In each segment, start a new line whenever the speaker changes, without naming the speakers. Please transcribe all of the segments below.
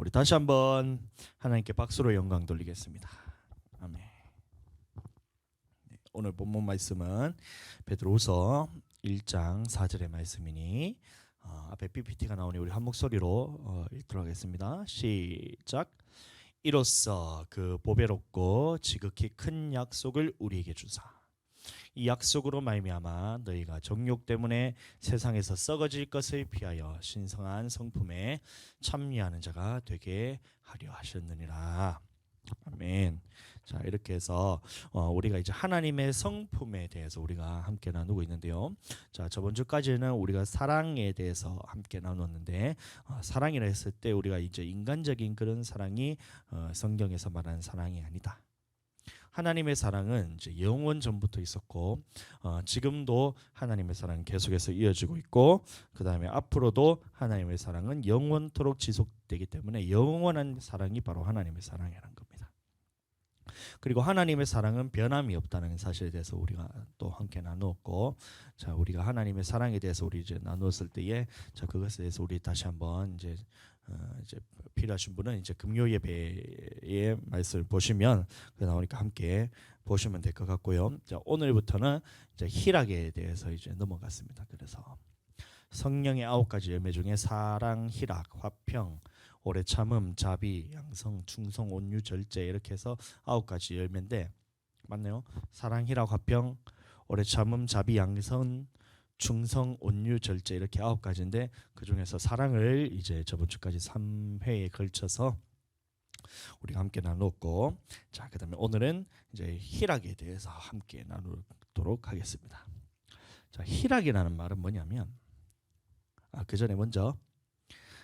우리 다시 한번 하나님께 박수로 영광 돌리겠습니다. 아멘. 오늘 본문 말씀은 베드로후서 1장 4절의 말씀이니 앞에 PPT가 나오니 우리 한 목소리로 읽도록 하겠습니다. 시작. 이로써 그 보배롭고 지극히 큰 약속을 우리에게 주사 이 약속으로 말미암아 너희가 정욕 때문에 세상에서 썩어질 것을 피하여 신성한 성품에 참여하는 자가 되게 하려 하셨느니라. 아멘. 자, 이렇게 해서 우리가 이제 하나님의 성품에 대해서 우리가 함께 나누고 있는데요. 자, 저번 주까지는 우리가 사랑에 대해서 함께 나눴는데 사랑이라 했을 때 우리가 이제 인간적인 그런 사랑이 성경에서 말하는 사랑이 아니다. 하나님의 사랑은 이제 영원 전부터 있었고 지금도 하나님의 사랑은 계속해서 이어지고 있고 그 다음에 앞으로도 하나님의 사랑은 영원토록 지속되기 때문에 영원한 사랑이 바로 하나님의 사랑이라는 겁니다. 그리고 하나님의 사랑은 변함이 없다는 사실에 대해서 우리가 또 함께 나누었고, 자, 우리가 하나님의 사랑에 대해서 우리 이제 나누었을 때에 자, 그것에 대해서 우리 다시 한번 이제 필요하신 분은 이제 금요 예배의 말씀을 보시면 그 나오니까 함께 보시면 될 것 같고요. 자, 오늘부터는 이제 희락에 대해서 이제 넘어갔습니다. 그래서 성령의 9가지 열매 중에 사랑, 희락, 화평, 오래 참음, 자비, 양성, 충성, 온유, 절제 이렇게 해서 9가지 열매인데 맞나요? 사랑, 희락, 화평, 오래 참음, 자비, 양성, 충성, 온유, 절제 이렇게 9가지인데 그 중에서 사랑을 이제 저번 주까지 3회에 걸쳐서 우리가 함께 나눴고, 자, 그다음에 오늘은 이제 희락에 대해서 함께 나누도록 하겠습니다. 자, 희락이라는 말은 뭐냐면 그 전에 먼저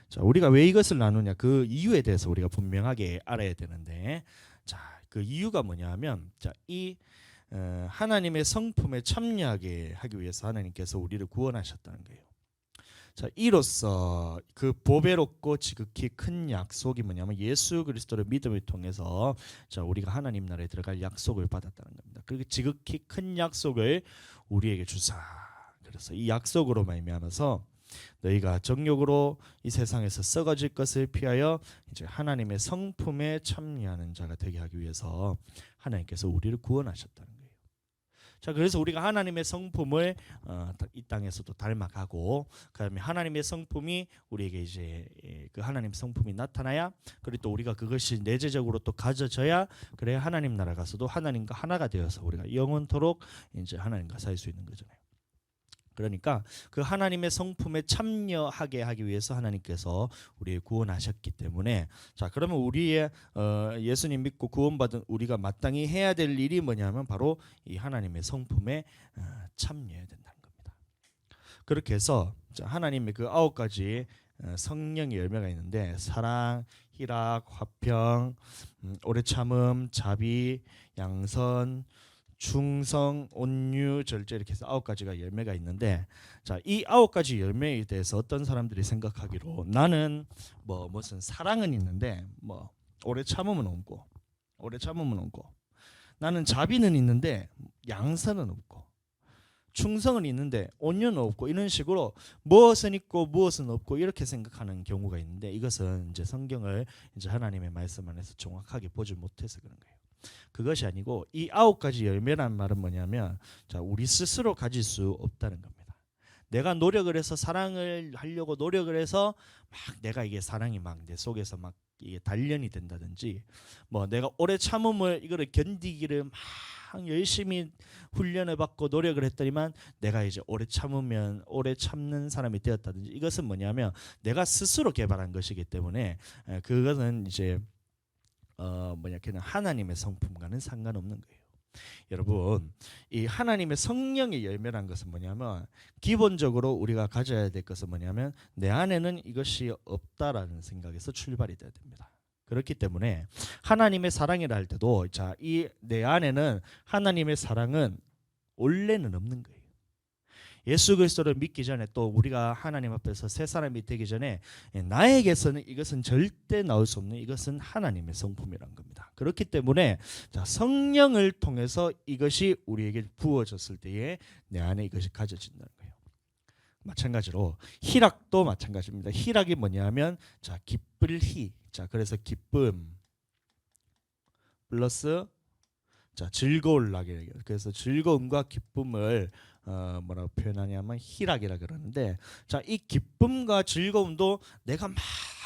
자, 우리가 왜 이것을 나누냐 그 이유에 대해서 우리가 분명하게 알아야 되는데, 자, 그 이유가 뭐냐면 자, 이 하나님의 성품에 참여하게 하기 위해서 하나님께서 우리를 구원하셨다는 거예요. 자, 이로써 그 보배롭고 지극히 큰 약속이 뭐냐면 예수 그리스도를 믿음을 통해서 자, 우리가 하나님 나라에 들어갈 약속을 받았다는 겁니다. 그 지극히 큰 약속을 우리에게 주사. 그래서 이 약속으로 말미암아서 너희가 정욕으로 이 세상에서 썩어질 것을 피하여 이제 하나님의 성품에 참여하는 자가 되게 하기 위해서 하나님께서 우리를 구원하셨다는 거예요. 자, 그래서 우리가 하나님의 성품을 이 땅에서도 닮아가고 그다음에 하나님의 성품이 우리에게 이제 그 하나님의 성품이 나타나야 그리고 또 우리가 그것이 내재적으로 또 가져져야 그래야 하나님 나라 가서도 하나님과 하나가 되어서 우리가 영원토록 이제 하나님과 살 수 있는 거잖아요. 그러니까 그 하나님의 성품에 참여하게 하기 위해서 하나님께서 우리를 구원하셨기 때문에 자, 그러면 우리의 예수님 믿고 구원받은 우리가 마땅히 해야 될 일이 뭐냐면 바로 이 하나님의 성품에 참여해야 된다는 겁니다. 그렇게 해서 자, 하나님의 그 9가지 성령의 열매가 있는데 사랑, 희락, 화평, 오래 참음, 자비, 양선, 충성, 온유, 절제 이렇게 해서 9가지가 열매가 있는데 자, 이 9가지 열매에 대해서 어떤 사람들이 생각하기로 나는 무슨 사랑은 있는데 오래 참음은 없고 나는 자비는 있는데 양선은 없고 충성은 있는데 온유는 없고 이런 식으로 무엇은 있고 무엇은 없고 이렇게 생각하는 경우가 있는데 이것은 이제 성경을 이제 하나님의 말씀 안에서 정확하게 보지 못해서 그런 거예요. 그것이 아니고 이 9가지 열매라는 말은 뭐냐면 자, 우리 스스로 가질 수 없다는 겁니다. 내가 노력을 해서 사랑을 하려고 노력을 해서 막 내가 이게 사랑이 막 내 속에서 막 이게 단련이 된다든지 내가 오래 참음을 이거를 견디기를 막 열심히 훈련을 받고 노력을 했더니만 내가 이제 오래 참으면 오래 참는 사람이 되었다든지 이것은 뭐냐면 내가 스스로 개발한 것이기 때문에 그것은 이제 그냥 하나님의 성품과는 상관없는 거예요. 여러분, 이 하나님의 성령의 열매란 것은 뭐냐면 기본적으로 우리가 가져야 될 것은 뭐냐면 내 안에는 이것이 없다라는 생각에서 출발이 돼야 됩니다. 그렇기 때문에 하나님의 사랑이라 할 때도 자, 이 내 안에는 하나님의 사랑은 원래는 없는 거예요. 예수 그리스도를 믿기 전에 또 우리가 하나님 앞에서 새 사람이 되기 전에 나에게서는 이것은 절대 나올 수 없는 이것은 하나님의 성품이란 겁니다. 그렇기 때문에 자, 성령을 통해서 이것이 우리에게 부어졌을 때에 내 안에 이것이 가져진다는 거예요. 마찬가지로 희락도 마찬가지입니다. 희락이 뭐냐면 자 기쁠 희. 자 그래서 기쁨 플러스 자 즐거울 낙이에요. 그래서 즐거움과 기쁨을 뭐라고 표현하냐면 희락이라 그러는데 자 이 기쁨과 즐거움도 내가 막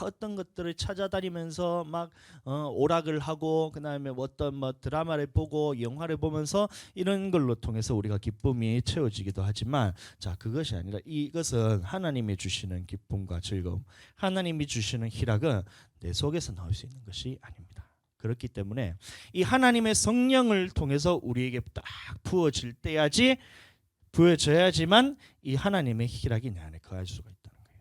어떤 것들을 찾아다니면서 막 오락을 하고 그다음에 어떤 뭐 드라마를 보고 영화를 보면서 이런 걸로 통해서 우리가 기쁨이 채워지기도 하지만 자 그것이 아니라 이것은 하나님이 주시는 기쁨과 즐거움, 하나님이 주시는 희락은 내 속에서 나올 수 있는 것이 아닙니다. 그렇기 때문에 이 하나님의 성령을 통해서 우리에게 딱 부어져야지만 이 하나님의 희락이 내 안에 거할 수가 있다는 거예요.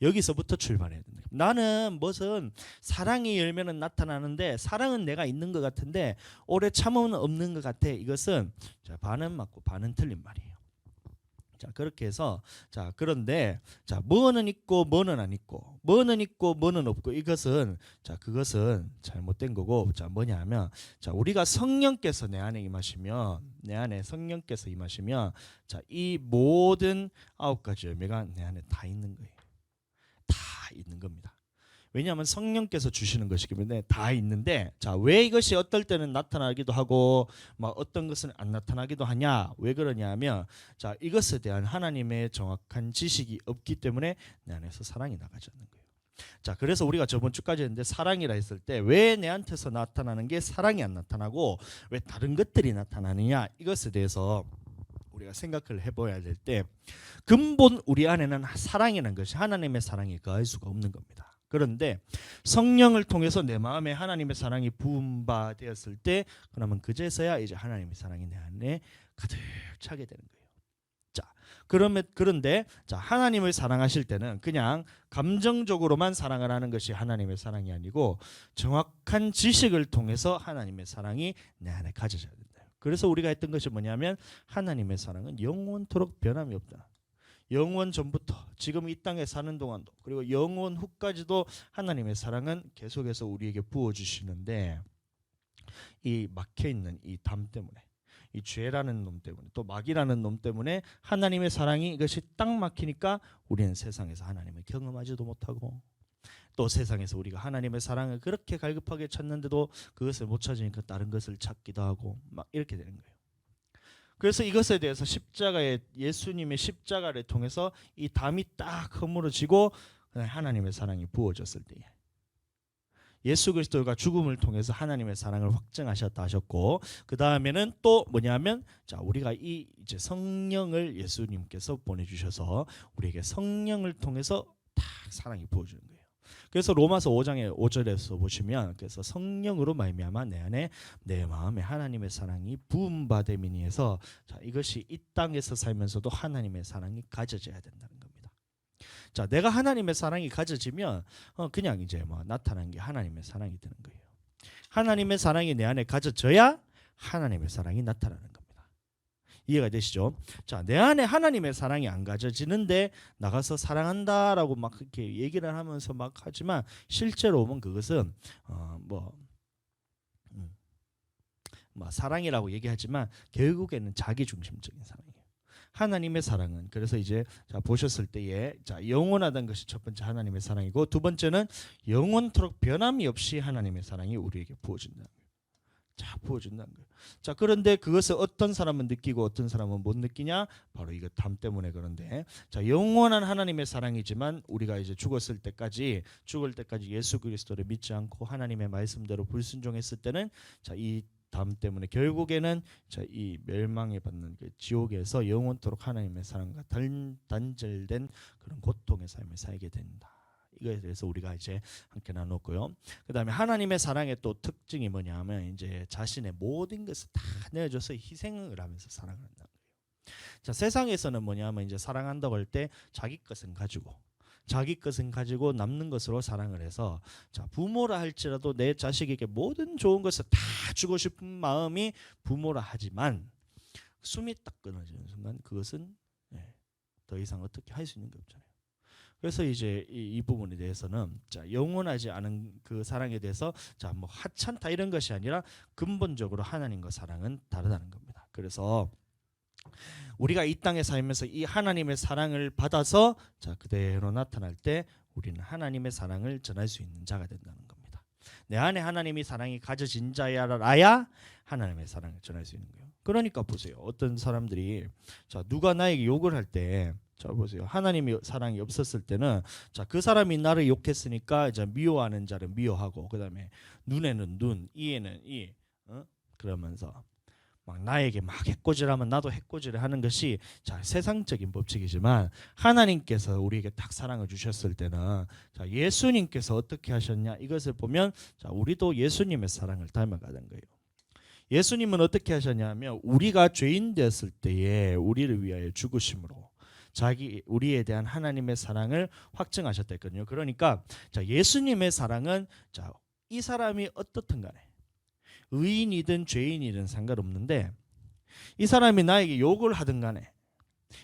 여기서부터 출발해야 된다. 나는 무슨 사랑의 열매는 나타나는데 사랑은 내가 있는 것 같은데 오래 참으면 없는 것 같아. 이것은 자, 반은 맞고 반은 틀린 말이에요. 자 그렇게 해서 자 그런데 자 뭐는 있고 뭐는 안 있고 뭐는 있고 뭐는 없고 이것은 자 그것은 잘못된 거고 자 뭐냐면 자 우리가 성령께서 내 안에 임하시면 내 안에 성령께서 임하시면 자 이 모든 9가지 열매가 내 안에 다 있는 거예요. 다 있는 겁니다. 왜냐하면 성령께서 주시는 것이기 때문에 다 있는데 자 왜 이것이 어떨 때는 나타나기도 하고 막 어떤 것은 안 나타나기도 하냐 왜 그러냐면 자 이것에 대한 하나님의 정확한 지식이 없기 때문에 내 안에서 사랑이 나가지 않는 거예요. 자 그래서 우리가 저번 주까지 했는데 사랑이라 했을 때 왜 내한테서 나타나는 게 사랑이 안 나타나고 왜 다른 것들이 나타나느냐 이것에 대해서 우리가 생각을 해봐야 될 때 근본 우리 안에는 사랑이라는 것이 하나님의 사랑이 거할 수가 없는 겁니다. 그런데 성령을 통해서 내 마음에 하나님의 사랑이 부음받았을 때 그러면 그제서야 이제 하나님의 사랑이 내 안에 가득 차게 되는 거예요. 자, 그런데 자, 하나님을 사랑하실 때는 그냥 감정적으로만 사랑을 하는 것이 하나님의 사랑이 아니고 정확한 지식을 통해서 하나님의 사랑이 내 안에 가져져야 된다. 그래서 우리가 했던 것이 뭐냐면 하나님의 사랑은 영원토록 변함이 없다. 영원 전부터 지금 이 땅에 사는 동안도 그리고 영원 후까지도 하나님의 사랑은 계속해서 우리에게 부어주시는데 이 막혀있는 이 담 때문에 이 죄라는 놈 때문에 또 마귀라는 놈 때문에 하나님의 사랑이 이것이 딱 막히니까 우리는 세상에서 하나님을 경험하지도 못하고 또 세상에서 우리가 하나님의 사랑을 그렇게 갈급하게 찾는데도 그것을 못 찾으니까 다른 것을 찾기도 하고 막 이렇게 되는 거예요. 그래서 이것에 대해서 예수님의 십자가를 통해서 이 담이 딱 허물어지고 하나님의 사랑이 부어졌을 때에 예수 그리스도가 죽음을 통해서 하나님의 사랑을 확증하셨다 하셨고 그 다음에는 또 뭐냐면 자 우리가 이제 성령을 예수님께서 보내주셔서 우리에게 성령을 통해서 딱 사랑이 부어주는 거예요. 그래서 로마서 5장의 5절에서 보시면 그래서 성령으로 말미암아 내 안에 내 마음에 하나님의 사랑이 부음받음이니 해서 자 이것이 이 땅에서 살면서도 하나님의 사랑이 가져져야 된다는 겁니다. 자 내가 하나님의 사랑이 가져지면 그냥 이제 뭐 나타난 게 하나님의 사랑이 되는 거예요. 하나님의 사랑이 내 안에 가져져야 하나님의 사랑이 나타나는 겁니다. 이해가 되시죠? 자, 내 안에 하나님의 사랑이 안 가져지는데 나가서 사랑한다라고 막 그렇게 얘기를 하면서 막 하지만 실제로 보면 그것은 뭐 사랑이라고 얘기하지만 결국에는 자기 중심적인 사랑이에요. 하나님의 사랑은 그래서 이제 자 보셨을 때에 자 영원하다는 것이 첫 번째 하나님의 사랑이고 두 번째는 영원토록 변함이 없이 하나님의 사랑이 우리에게 부어진다는 거예요. 자 부어준다는 거예요. 자 그런데 그것을 어떤 사람은 느끼고 어떤 사람은 못 느끼냐? 바로 이거 담 때문에 그런데 자 영원한 하나님의 사랑이지만 우리가 이제 죽을 때까지 예수 그리스도를 믿지 않고 하나님의 말씀대로 불순종했을 때는 자 이 담 때문에 결국에는 자 이 멸망에 받는 그 지옥에서 영원토록 하나님의 사랑과 단절된 그런 고통의 삶을 살게 된다. 이거에 대해서 우리가 이제 함께 나눴고요. 그다음에 하나님의 사랑의 또 특징이 뭐냐면 이제 자신의 모든 것을 다 내어줘서 희생을 하면서 사랑을 한다는 거예요. 자 세상에서는 뭐냐면 이제 사랑한다고 할 때 자기 것은 가지고 남는 것으로 사랑을 해서 자 부모라 할지라도 내 자식에게 모든 좋은 것을 다 주고 싶은 마음이 부모라 하지만 숨이 딱 끊어지는 순간 그것은 더 이상 어떻게 할 수 있는 게 없잖아요. 그래서 이제 이 부분에 대해서는 자 영원하지 않은 그 사랑에 대해서 자 뭐 하찮다 이런 것이 아니라 근본적으로 하나님과 사랑은 다르다는 겁니다. 그래서 우리가 이 땅에 살면서 이 하나님의 사랑을 받아서 자 그대로 나타날 때 우리는 하나님의 사랑을 전할 수 있는 자가 된다는 겁니다. 내 안에 하나님이 사랑이 가져진 자야라야 하나님의 사랑을 전할 수 있는 거예요. 그러니까 보세요. 어떤 사람들이 자 누가 나에게 욕을 할 때 자 보세요. 하나님의 사랑이 없었을 때는 자 그 사람이 나를 욕했으니까 이제 미워하는 자를 미워하고 그다음에 눈에는 눈, 이에는 이 그러면서 막 나에게 막 해코지하면 나도 해코지를 하는 것이 자 세상적인 법칙이지만 하나님께서 우리에게 딱 사랑을 주셨을 때는 자 예수님께서 어떻게 하셨냐 이것을 보면 자 우리도 예수님의 사랑을 닮아가는 거예요. 예수님은 어떻게 하셨냐면 우리가 죄인 되었을 때에 우리를 위하여 죽으심으로 자기 우리에 대한 하나님의 사랑을 확증하셨다거든요. 그러니까 자 예수님의 사랑은 자 이 사람이 어떻든 간에 의인이든 죄인이든 상관없는데 이 사람이 나에게 욕을 하든 간에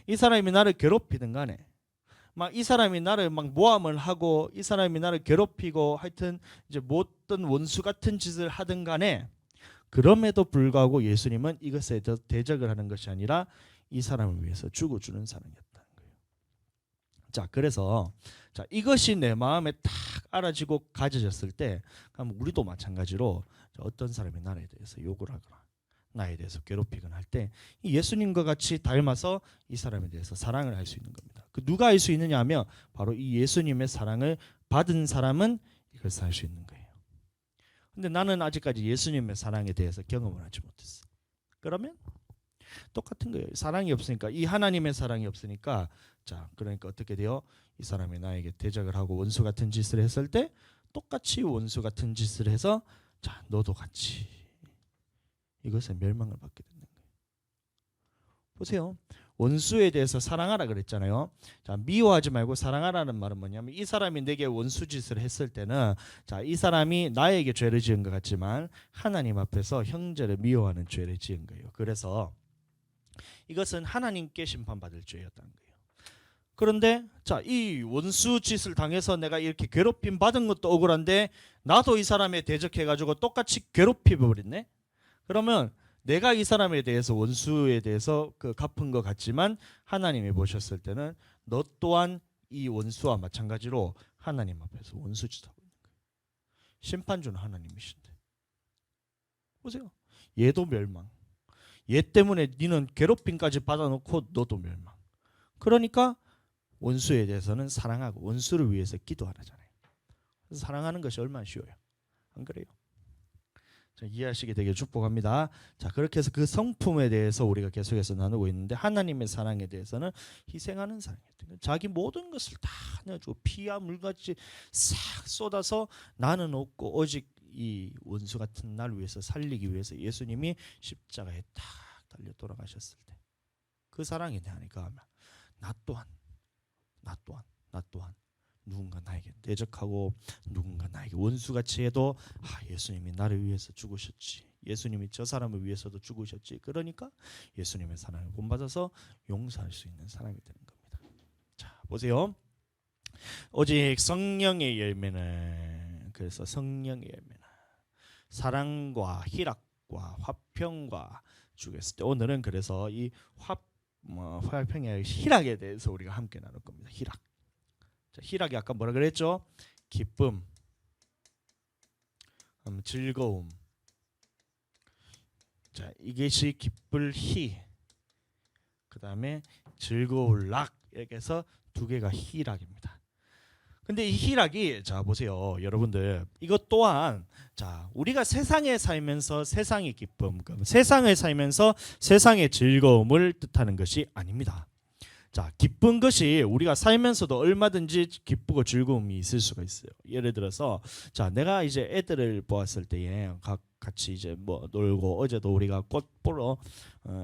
이 사람이 나를 괴롭히든 간에 막 이 사람이 나를 막 모함을 하고 이 사람이 나를 괴롭히고 하여튼 이제 못된 원수 같은 짓을 하든 간에 그럼에도 불구하고 예수님은 이것에 대적을 하는 것이 아니라 이 사람을 위해서 죽어주는 사랑이었다는 거예요. 자 그래서 자 이것이 내 마음에 딱 알아지고 가져졌을 때 그럼 우리도 마찬가지로 어떤 사람이 나에 대해서 욕을 하거나 나에 대해서 괴롭히거나 할 때 예수님과 같이 닮아서 이 사람에 대해서 사랑을 할 수 있는 겁니다. 그 누가 할 수 있느냐 하면 바로 이 예수님의 사랑을 받은 사람은 이것을 할 수 있는 거예요. 근데 나는 아직까지 예수님의 사랑에 대해서 경험을 하지 못했어. 그러면 똑같은 거예요. 사랑이 없으니까 이 하나님의 사랑이 없으니까 자 그러니까 어떻게 돼요? 이 사람이 나에게 대적을 하고 원수 같은 짓을 했을 때 똑같이 원수 같은 짓을 해서 자 너도 같이 이것에 멸망을 받게 되는 거예요. 보세요. 원수에 대해서 사랑하라 그랬잖아요. 자 미워하지 말고 사랑하라는 말은 뭐냐면 이 사람이 내게 원수 짓을 했을 때는 자 이 사람이 나에게 죄를 지은 것 같지만 하나님 앞에서 형제를 미워하는 죄를 지은 거예요. 그래서 이것은 하나님께 심판받을 죄였다는 거예요. 그런데 자 이 원수 짓을 당해서 내가 이렇게 괴롭힘 받은 것도 억울한데 나도 이 사람에 대적해가지고 똑같이 괴롭혀 버렸네. 그러면 내가 이 사람에 대해서 원수에 대해서 그 갚은 것 같지만 하나님이 보셨을 때는 너 또한 이 원수와 마찬가지로 하나님 앞에서 원수짓하고 있는 거예요. 심판주는 하나님이신데 보세요. 얘도 멸망. 얘 때문에 니는 괴롭힘까지 받아놓고 너도 멸망. 그러니까 원수에 대해서는 사랑하고 원수를 위해서 기도하라잖아요. 그래서 사랑하는 것이 얼마나 쉬워요. 안 그래요? 자, 이해하시게 되길 축복합니다. 자 그렇게 해서 그 성품에 대해서 우리가 계속해서 나누고 있는데 하나님의 사랑에 대해서는 희생하는 사랑이에요. 자기 모든 것을 다 내어주고 피와 물같이 싹 쏟아서 나는 없고 오직 이 원수 같은 날 위해서 살리기 위해서 예수님이 십자가에 딱 달려 돌아가셨을 때 그 사랑이 내 안에 가면 나 또한 누군가 나에게 대적하고 누군가 나에게 원수같이 해도 예수님이 나를 위해서 죽으셨지. 예수님이 저 사람을 위해서도 죽으셨지. 그러니까 예수님의 사랑을 본받아서 용서할 수 있는 사람이 되는 겁니다. 자 보세요. 오직 성령의 열매는 그래서 성령의 열매는 사랑과 희락과 화평과 주겠을 때 오늘은 그래서 이 화평의 희락에 대해서 우리가 함께 나눌 겁니다. 희락. 자, 희락이 아까 뭐라 그랬죠? 기쁨, 즐거움. 자, 이것이 기쁠 희. 그다음에 즐거울 락. 이렇게 해서 두 개가 희락입니다. 근데 이 희락이 자 보세요. 여러분들 이것 또한 자 우리가 세상에 살면서 세상의 기쁨, 세상을 살면서 세상의 즐거움을 뜻하는 것이 아닙니다. 자 기쁜 것이 우리가 살면서도 얼마든지 기쁘고 즐거움이 있을 수가 있어요. 예를 들어서 자 내가 이제 애들을 보았을 때에 같이 이제 뭐 놀고 어제도 우리가 꽃 보러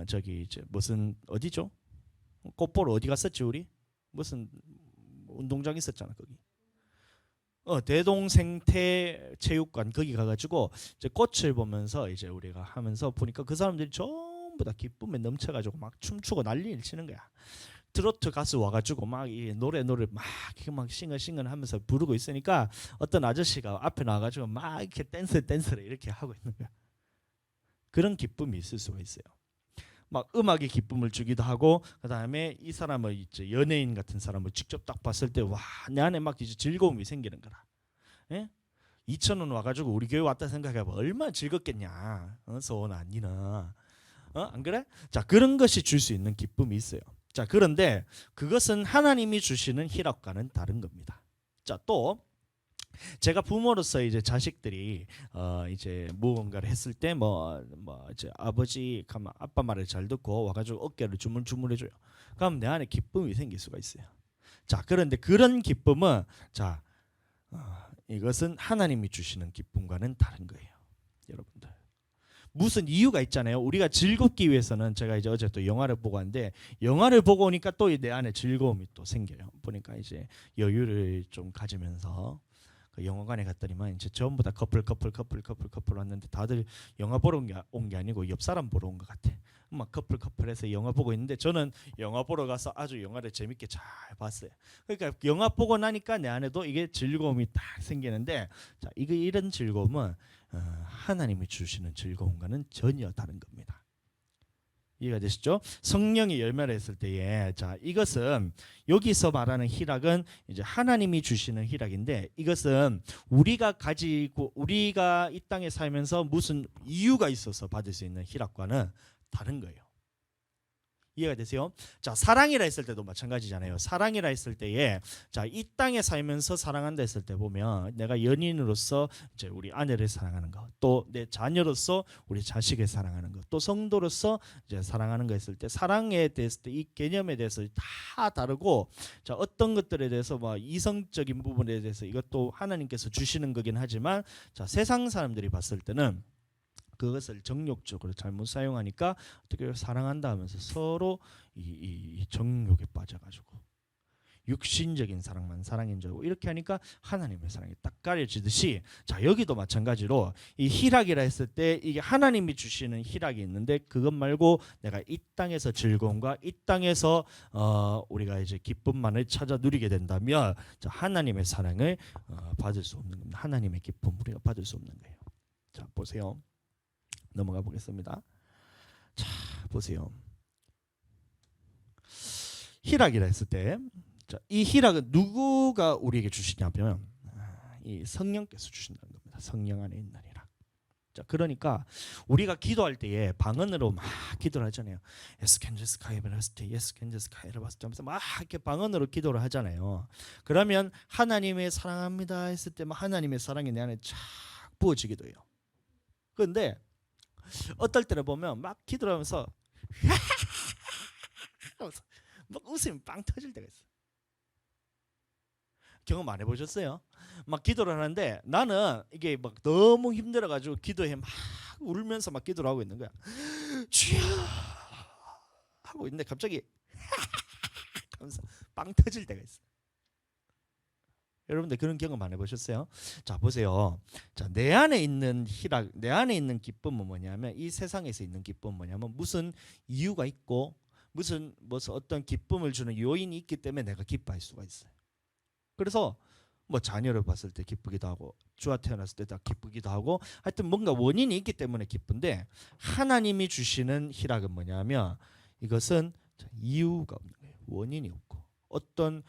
저기 이제 무슨 어디죠? 꽃 보러 어디 갔었지 우리? 무슨 운동장 있었잖아 거기. 대동생태 체육관 거기 가가지고 이제 꽃을 보면서 이제 우리가 하면서 보니까 그 사람들이 전부 다 기쁨에 넘쳐가지고 막 춤추고 난리를 치는 거야. 트로트 가수 와가지고 막 이 노래를 막 싱글싱글 하면서 부르고 있으니까 어떤 아저씨가 앞에 나와가지고 막 이렇게 댄스를 이렇게 하고 있는 거야. 그런 기쁨이 있을 수가 있어요. 막 음악의 기쁨을 주기도 하고, 그다음에 이 사람을 이제 연예인 같은 사람을 직접 딱 봤을 때 와, 내 안에 막 이제 즐거움이 생기는 거라. 예? 2,000원 와가지고 우리 교회 왔다 생각해봐 얼마나 즐겁겠냐. 소원아 니는 안 그래? 자, 그런 것이 줄 수 있는 기쁨이 있어요. 자, 그런데 그것은 하나님이 주시는 희락과는 다른 겁니다. 자, 또 제가 부모로서 이제 자식들이 이제 무언가를 했을 때 뭐 이제 아버지 가면 아빠 말을 잘 듣고 와가지고 어깨를 주물주물해줘요. 그럼 내 안에 기쁨이 생길 수가 있어요. 자, 그런데 그런 기쁨은 자 이것은 하나님이 주시는 기쁨과는 다른 거예요, 여러분들. 무슨 이유가 있잖아요. 우리가 즐겁기 위해서는 제가 이제 어제 또 영화를 보고 왔는데 영화를 보고 오니까 또 내 안에 즐거움이 또 생겨요. 보니까 이제 여유를 좀 가지면서 그 영화관에 갔더니만 이제 전부 다 커플 왔는데 다들 영화 보러 온 게 아니고 옆 사람 보러 온 것 같아. 막 커플해서 영화 보고 있는데 저는 영화 보러 가서 아주 영화를 재밌게 잘 봤어요. 그러니까 영화 보고 나니까 내 안에도 이게 즐거움이 딱 생기는데 자, 이런 즐거움은 하나님이 주시는 즐거움과는 전혀 다른 겁니다. 이해가 되시죠? 성령이 열매를 했을 때에 자 이것은 여기서 말하는 희락은 이제 하나님이 주시는 희락인데 이것은 우리가 가지고 우리가 이 땅에 살면서 무슨 이유가 있어서 받을 수 있는 희락과는 다른 거예요. 이해가 되세요? 자, 사랑이라 했을 때도 마찬가지잖아요. 사랑이라 했을 때에 자, 이 땅에 살면서 사랑한다 했을 때 보면 내가 연인으로서 이제 우리 아내를 사랑하는 거, 또 내 자녀로서 우리 자식을 사랑하는 거, 또 성도로서 이제 사랑하는 거 했을 때 사랑에 대해서 이 개념에 대해서 다 다르고 자, 어떤 것들에 대해서 뭐 이성적인 부분에 대해서 이것도 하나님께서 주시는 거긴 하지만 자, 세상 사람들이 봤을 때는 그것을 정욕적으로 잘못 사용하니까 어떻게 사랑한다 하면서 서로 이 정욕에 빠져가지고 육신적인 사랑만 사랑인 줄 알고 이렇게 하니까 하나님의 사랑이 딱 가려지듯이 자 여기도 마찬가지로 이 희락이라 했을 때 이게 하나님이 주시는 희락이 있는데 그것 말고 내가 이 땅에서 즐거움과 이 땅에서 우리가 이제 기쁨만을 찾아 누리게 된다면 자 하나님의 사랑을 받을 수 없는 겁니다. 하나님의 기쁨 우리가 받을 수 없는 거예요. 자 보세요. 넘어가 보겠습니다. 자 보세요. 희락이라 했을 때 이 희락은 누구가 우리에게 주시냐면 이 성령께서 주신다는 겁니다. 성령 안에 있는 희락. 자 그러니까 우리가 기도할 때에 방언으로 막 기도를 하잖아요. 예스 캔제스 카이베라스테 예스 캔제스 카이라바스테 하면서 막 이렇게 방언으로 기도를 하잖아요. 그러면 하나님의 사랑합니다 했을 때 막 하나님의 사랑이 내 안에 쫙 부어지기도 해요. 그런데 어떨 때를 보면 막 기도를 하면서 막 웃음이 빵 터질 때가 있어요. 경험 안 해보셨어요? 막 기도를 하는데 나는 이게 막 너무 힘들어가지고 기도해 막 울면서 막 기도를 하고 있는 거야. 주여 하고 있는데 갑자기 하면서 빵 터질 때가 있어. 여러분들 그런 경험 안 해보셨어요? 자 보세요. 자 내 안에 있는 희락, 내 안에 있는 기쁨은 뭐냐면 이 세상에서 있는 기쁨은 뭐냐면 무슨 이유가 있고 무슨 어떤 기쁨을 주는 요인이 있기 때문에 내가 기뻐할 수가 있어요. 그래서 뭐 자녀를 봤을 때 기쁘기도 하고 주와 태어났을 때 다 기쁘기도 하고 하여튼 뭔가 원인이 있기 때문에 기쁜데 하나님이 주시는 희락은 뭐냐면 이것은 이유가 없는 거예요. 원인이 없고 어떤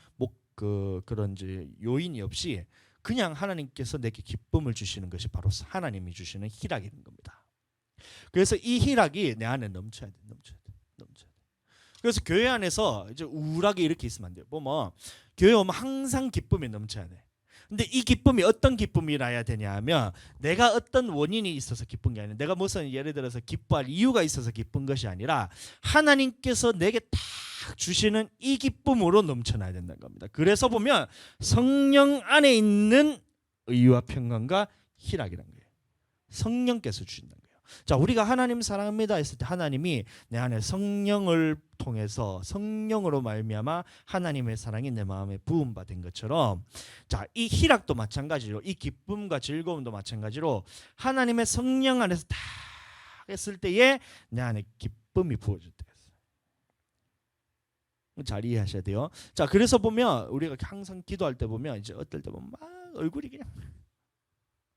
그런지 요인이 없이 그냥 하나님께서 내게 기쁨을 주시는 것이 바로 하나님이 주시는 희락인 겁니다. 그래서 이 희락이 내 안에 넘쳐야 돼. 그래서 교회 안에서 이제 우울하게 이렇게 있으면 안 돼요. 보면 교회 오면 항상 기쁨이 넘쳐야 돼. 근데 이 기쁨이 어떤 기쁨이라야 되냐면 내가 어떤 원인이 있어서 기쁜 게 아니라 내가 무슨 예를 들어서 기뻐할 이유가 있어서 기쁜 것이 아니라 하나님께서 내게 딱 주시는 이 기쁨으로 넘쳐나야 된다는 겁니다. 그래서 보면 성령 안에 있는 의와 평강과 희락이라는 거예요. 성령께서 주신다는 거예요. 자, 우리가 하나님 사랑합니다 했을 때 하나님이 내 안에 성령을 통해서 성령으로 말미암아 하나님의 사랑이 내 마음에 부음받은 것처럼 자, 이 희락도 마찬가지로 이 기쁨과 즐거움도 마찬가지로 하나님의 성령 안에서 다 했을 때에 내 안에 기쁨이 부어질 때가 있어요. 잘 이해하셔야 돼요. 자, 그래서 보면 우리가 항상 기도할 때 보면 이제 어떨 때 보면 막 얼굴이 그냥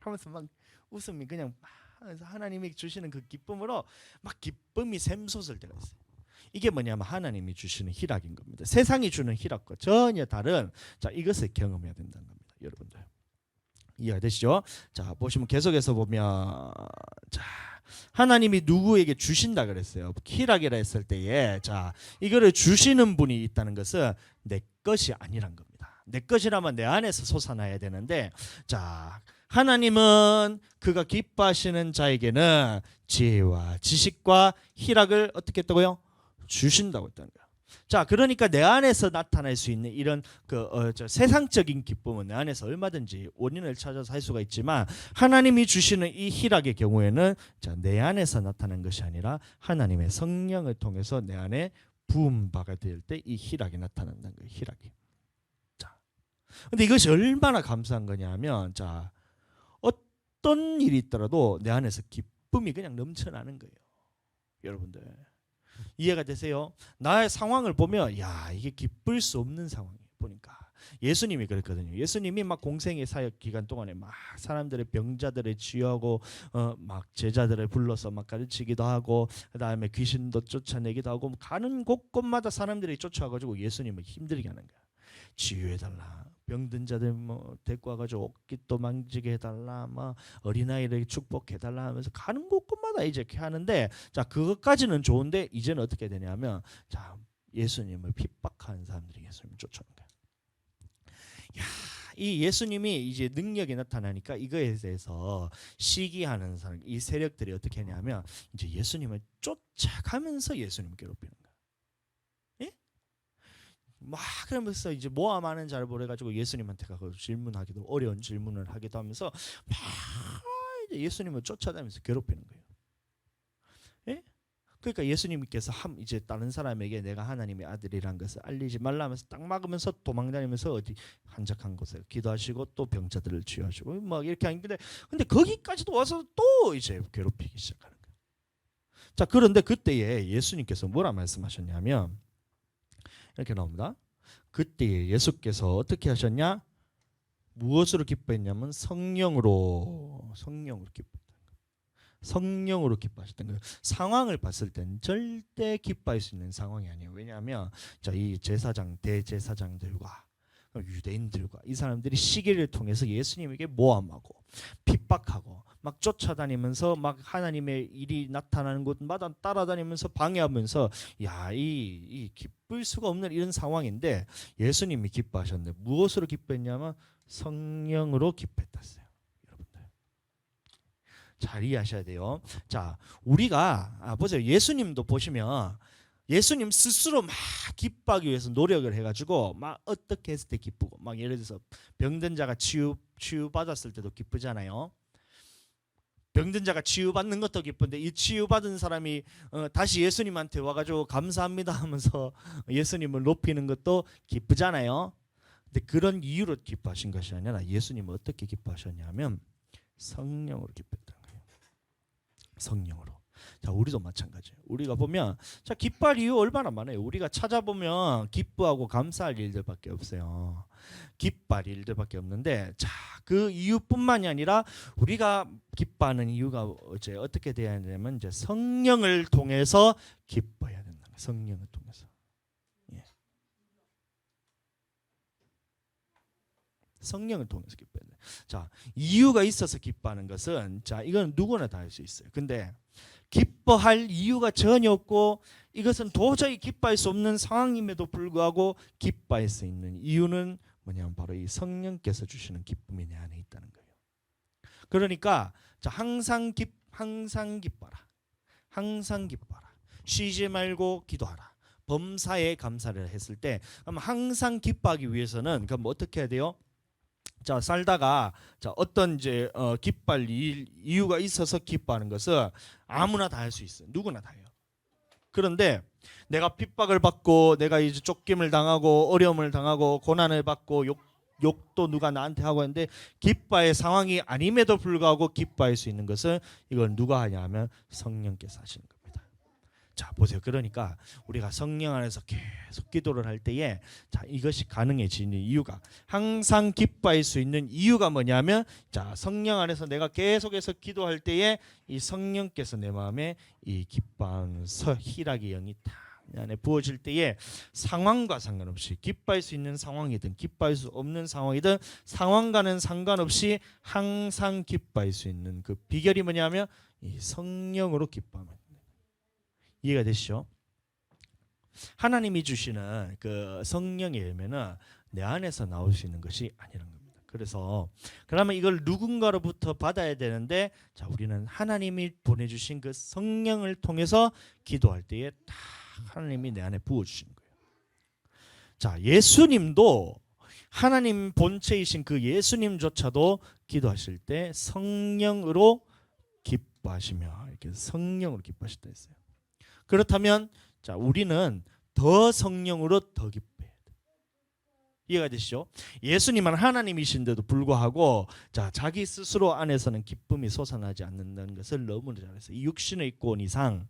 하면서 막 웃음이 그냥 막 그래서 하나님이 주시는 그 기쁨으로 막 기쁨이 샘솟을 때가 있어요. 이게 뭐냐면 하나님이 주시는 희락인 겁니다. 세상이 주는 희락과 전혀 다른 이것을 경험해야 된다는 겁니다. 여러분들 이해가 되시죠? 자, 보시면 계속해서 보면 자, 하나님이 누구에게 주신다 그랬어요. 희락이라 했을 때에 이거를 주시는 분이 있다는 것은 내 것이 아니란 겁니다. 내 것이라면 내 안에서 솟아나야 되는데 하나님은 그가 기뻐하시는 자에게는 지혜와 지식과 희락을 어떻게 했다고요? 주신다고 했다는 거예요. 그러니까 내 안에서 나타날 수 있는 이런 세상적인 기쁨은 내 안에서 얼마든지 원인을 찾아서 할 수가 있지만 하나님이 주시는 이 희락의 경우에는 내 안에서 나타난 것이 아니라 하나님의 성령을 통해서 내 안에 부음바가 될 때 이 희락이 나타난다는 거예요. 희락이. 근데 이것이 얼마나 감사한 거냐면 어떤 일이 있더라도 내 안에서 기쁨이 그냥 넘쳐나는 거예요. 여러분들 이해가 되세요? 나의 상황을 보면 이게 기쁠 수 없는 상황이에요. 보니까 예수님이 그랬거든요. 예수님이 막 공생의 사역 기간 동안에 막 사람들의 병자들을 치유하고 막 제자들을 불러서 막 가르치기도 하고 그다음에 귀신도 쫓아내기도 하고 가는 곳곳마다 사람들이 쫓아가지고 예수님을 힘들게 하는 거야. 치유해달라, 병든 자들 데리고 와가지고 옷깃도 만지게 해달라, 어린아이를 축복해달라 하면서 가는 곳곳마다 이제 이렇게 하는데 그것까지는 좋은데 이제는 어떻게 되냐면 예수님을 핍박하는 사람들이 예수님을 쫓아오는 거야. 이 예수님이 이제 능력이 나타나니까 이거에 대해서 시기하는 사람, 이 세력들이 어떻게 하냐면 이제 예수님을 쫓아가면서 예수님을 괴롭히는 거야. 막 그러면서 이제 모함하는 잘 보내가지고 예수님한테 가서 질문하기도 어려운 질문을 하기도 하면서 막 이제 예수님을 쫓아다니면서 괴롭히는 거예요. 그러니까 예수님께서 이제 다른 사람에게 내가 하나님의 아들이란 것을 알리지 말라면서 딱 막으면서 도망다니면서 어디 한적한 곳에 기도하시고 또 병자들을 치유하시고 막 이렇게 하는데 근데 거기까지도 와서 또 이제 괴롭히기 시작하는 거예요. 그런데 그때에 예수님께서 뭐라 말씀하셨냐면 이렇게 나옵니다. 그때 예수께서 어떻게 하셨냐? 무엇으로 기뻐했냐면 성령으로 기뻐했다는 거예요. 성령으로 기뻐하셨던 거예요. 상황을 봤을 땐 절대 기뻐할 수 있는 상황이 아니에요. 왜냐하면 이 제사장 대제사장들과 유대인들과 이 사람들이 시기를 통해서 예수님에게 모함하고 핍박하고 막 쫓아다니면서 막 하나님의 일이 나타나는 곳마다 따라다니면서 방해하면서 이 기쁠 수가 없는 이런 상황인데 예수님이 기뻐하셨는데 무엇으로 기뻐했냐면 성령으로 기뻐했다어요. 여러분들 잘 이해하셔야 돼요. 우리가 보세요. 예수님도 보시면 예수님 스스로 막 기뻐하기 위해서 노력을 해가지고 막 어떻게 했을 때 기쁘고 막 예를 들어서 병든 자가 치유받았을 때도 기쁘잖아요. 병든 자가 치유받는 것도 기쁜데 이 치유받은 사람이 다시 예수님한테 와가지고 감사합니다 하면서 예수님을 높이는 것도 기쁘잖아요. 근데 그런 이유로 기뻐하신 것이 아니라 예수님은 어떻게 기뻐하셨냐면 성령으로 기뻐했다는 거예요. 성령으로. 우리도 마찬가지예요. 우리가 보면 기뻐할 이유 얼마나 많아요. 우리가 찾아보면 기뻐하고 감사할 일들밖에 없어요. 기뻐할 일들밖에 없는데 그 이유뿐만이 아니라 우리가 기뻐하는 이유가 이제 어떻게 돼야 되냐면 이제 성령을 통해서 기뻐해야 된다. 성령을 통해서. 성령을 통해서 기뻐해야 돼. 이유가 있어서 기뻐하는 것은 이건 누구나 다 할 수 있어요. 근데 기뻐할 이유가 전혀 없고 이것은 도저히 기뻐할 수 없는 상황임에도 불구하고 기뻐할 수 있는 이유는 뭐냐면 바로 이 성령께서 주시는 기쁨이 내 안에 있다는 거예요. 그러니까 항상 기뻐라. 항상 기뻐라. 쉬지 말고 기도하라. 범사에 감사를 했을 때 그럼 항상 기뻐하기 위해서는 그럼 어떻게 해야 돼요? 살다가 어떤 이제 기뻐할 이유가 있어서 기뻐하는 것은 아무나 다 할 수 있어요. 누구나 다 해요. 그런데 내가 핍박을 받고 내가 이제 쫓김을 당하고 어려움을 당하고 고난을 받고 욕도 누가 나한테 하고 하는데 기뻐할 상황이 아님에도 불구하고 기뻐할 수 있는 것은 이걸 누가 하냐면 성령께서 하시는 겁니다. 보세요. 그러니까 우리가 성령 안에서 계속 기도를 할 때에 이것이 가능해지는 이유가 항상 기뻐할 수 있는 이유가 뭐냐면 성령 안에서 내가 계속해서 기도할 때에 이 성령께서 내 마음에 이 기뻐하는 희락의 영이 탁 내 안에 부어질 때에 상황과 상관없이 기뻐할 수 있는 상황이든 기뻐할 수 없는 상황이든 상황과는 상관없이 항상 기뻐할 수 있는 그 비결이 뭐냐면 이 성령으로 기뻐하면 이해가 되시죠? 하나님이 주시는 그 성령의 열매는 내 안에서 나올 수 있는 것이 아니라는 겁니다. 그래서 그러면 이걸 누군가로부터 받아야 되는데 자 우리는 하나님이 보내주신 그 성령을 통해서 기도할 때에 다 하나님이 내 안에 부어주시는 거예요. 자 예수님도 하나님 본체이신 그 예수님조차도 기도하실 때 성령으로 기뻐하시며 이렇게 성령으로 기뻐하셨다 했어요. 그렇다면 자 우리는 더 성령으로 더 기뻐해야 돼. 이해가 되시죠? 예수님은 하나님이신데도 불구하고 자 자기 스스로 안에서는 기쁨이 솟아나지 않는다는 것을 너무 잘 알았어요. 이 육신의 있고 온 이상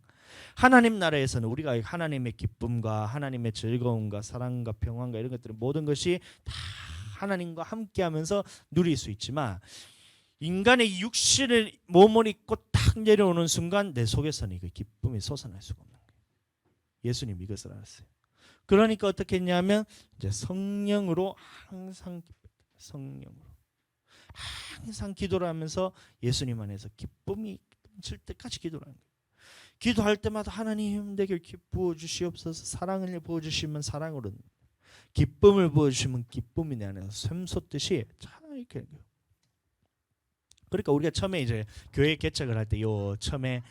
하나님 나라에서는 우리가 하나님의 기쁨과 하나님의 즐거움과 사랑과 평안과 이런 것들 모든 것이 다 하나님과 함께하면서 누릴 수 있지만 인간의 육신을 몸을 입고 딱 내려오는 순간 내 속에서는 그 기쁨이 솟아날 수가 없는 거예요. 예수님 이것을 알았어요. 그러니까 어떻게 했냐면 이제 성령으로 항상 성령으로 항상 기도를 하면서 예수님 안에서 기쁨이 넘칠 때까지 기도를 하는 거예요. 기도할 때마다 하나님 내게 부어 주시옵소서. 사랑을 부어 주시면 사랑으로 기쁨을 부어 주시면 기쁨이 내 안에서 샘솟듯이 참 이렇게 그러니까 우리가 처음에 이제 교회 개척을 할 때 요 처음에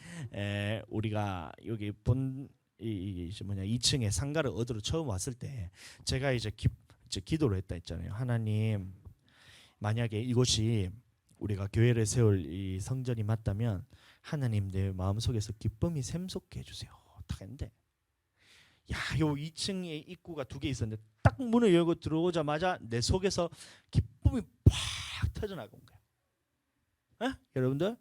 우리가 여기 이제 2층에 상가를 얻으러 처음 왔을 때 제가 이제 기도를 했다 했잖아요. 하나님 만약에 이곳이 우리가 교회를 세울 이 성전이 맞다면 하나님 내 마음속에서 기쁨이 샘솟게 해주세요. 딱 했는데 요 2층에 입구가 2개 있었는데 딱 문을 열고 들어오자마자 내 속에서 기쁨이 팍 터져나간 거예요. 여러분들?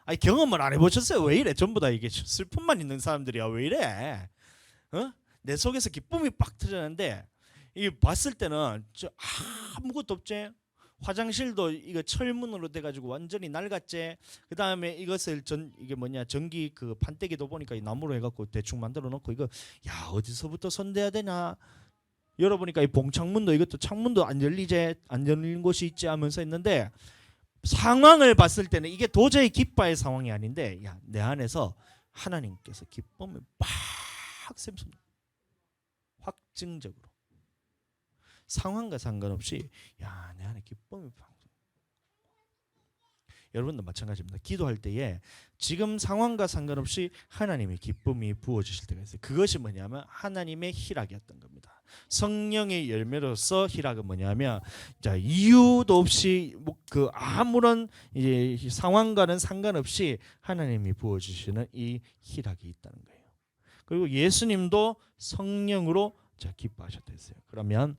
아니 경험을 안 해보셨어요? 왜 이래? 전부 다 이게 슬픔만 있는 사람들이야. 왜 이래? 내 속에서 기쁨이 팍 터졌는데 이 봤을 때는 아무것도 없지. 화장실도 이거 철문으로 돼가지고 완전히 낡았지. 그 다음에 이것을 이게 전기 그 판때기도 보니까 이 나무로 해갖고 대충 만들어 놓고 이거 어디서부터 손대야 되나? 열어보니까 이 봉창문도 이것도 창문도 안 열린 곳이 있지 하면서 했는데. 상황을 봤을 때는 이게 도저히 기뻐할 상황이 아닌데 내 안에서 하나님께서 기쁨을 팍 샘솟는 확증적으로 상황과 상관없이 내 안에 기쁨이 팍 여러분도 마찬가지입니다. 기도할 때에 지금 상황과 상관없이 하나님의 기쁨이 부어주실 때가 있어요. 그것이 뭐냐면 하나님의 희락이었던 겁니다. 성령의 열매로서 희락은 뭐냐면 자 이유도 없이 그 아무런 이제 상황과는 상관없이 하나님이 부어주시는 이 희락이 있다는 거예요. 그리고 예수님도 성령으로 자 기뻐하셨다 했어요. 그러면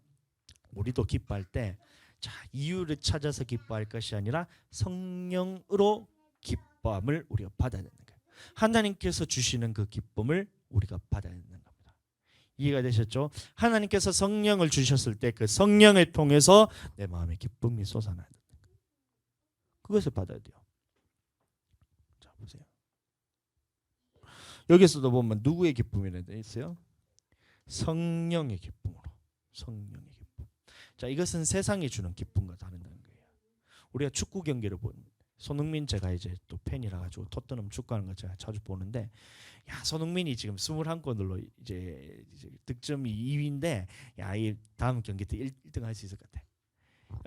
우리도 기뻐할 때 자 이유를 찾아서 기뻐할 것이 아니라 성령으로 기쁨을 우리가 받아야 되는 거예요. 하나님께서 주시는 그 기쁨을 우리가 받아야 되는 겁니다. 이해가 되셨죠? 하나님께서 성령을 주셨을 때 그 성령을 통해서 내 마음에 기쁨이 솟아나야 되는 거예요. 그것을 받아야 돼요. 자 보세요. 여기서도 보면 누구의 기쁨이라고 되어 있어요? 성령의 기쁨으로. 성령의 기쁨. 자 이것은 세상이 주는 기쁨과 다르다는 거예요. 우리가 축구 경기를 보는 손흥민 제가 이제 또 팬이라 가지고 토트넘 축구하는 거 제가 자주 보는데 손흥민이 지금 21골로 이제 득점이 2위인데 이 다음 경기 때 1등 할 수 있을 것 같아.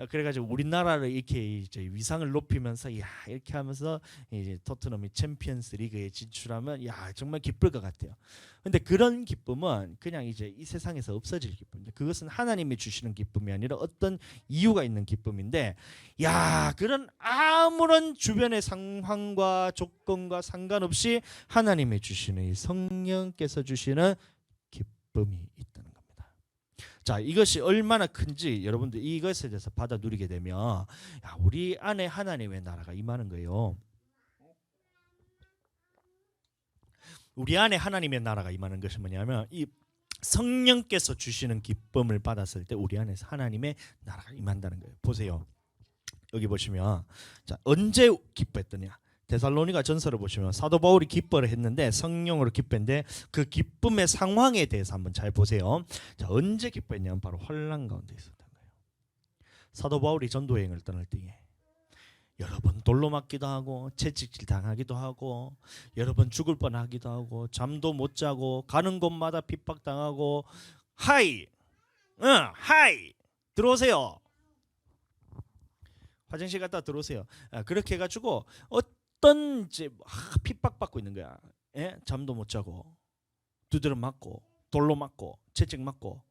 그래가지고 우리나라를 이렇게 이제 위상을 높이면서 이렇게 하면서 이제 토트넘이 챔피언스 리그에 진출하면 정말 기쁠 것 같아요. 근데 그런 기쁨은 그냥 이제 이 세상에서 없어질 기쁨입니다. 그것은 하나님이 주시는 기쁨이 아니라 어떤 이유가 있는 기쁨인데 그런 아무런 주변의 상황과 조건과 상관없이 하나님이 주시는 이 성령께서 주시는 기쁨이 있다는 겁니다. 자 이것이 얼마나 큰지 여러분들 이것에 대해서 받아 누리게 되면 우리 안에 하나님의 나라가 임하는 거예요. 우리 안에 하나님의 나라가 임하는 것이 뭐냐면 이 성령께서 주시는 기쁨을 받았을 때 우리 안에서 하나님의 나라가 임한다는 거예요. 보세요. 여기 보시면 자 언제 기뻐했더냐? 데살로니가 전서를 보시면 사도 바울이 기뻐를 했는데 성령으로 기뻐했는데 그 기쁨의 상황에 대해서 한번 잘 보세요. 자, 언제 기뻐했냐면 바로 환난 가운데 있었던 거예요. 사도 바울이 전도 여행을 떠날 때에 여러 번 돌로 맞기도 하고 채찍질 당하기도 하고 여러 번 죽을 뻔하기도 하고 잠도 못 자고 가는 곳마다 핍박당하고 하이, 하이 들어오세요. 화장실 갔다 들어오세요. 그렇게 해가지고 어떤 이제 핍박받고 있는 거야. 예? 잠도 못 자고 두드려 맞고 돌로 맞고 채찍 맞고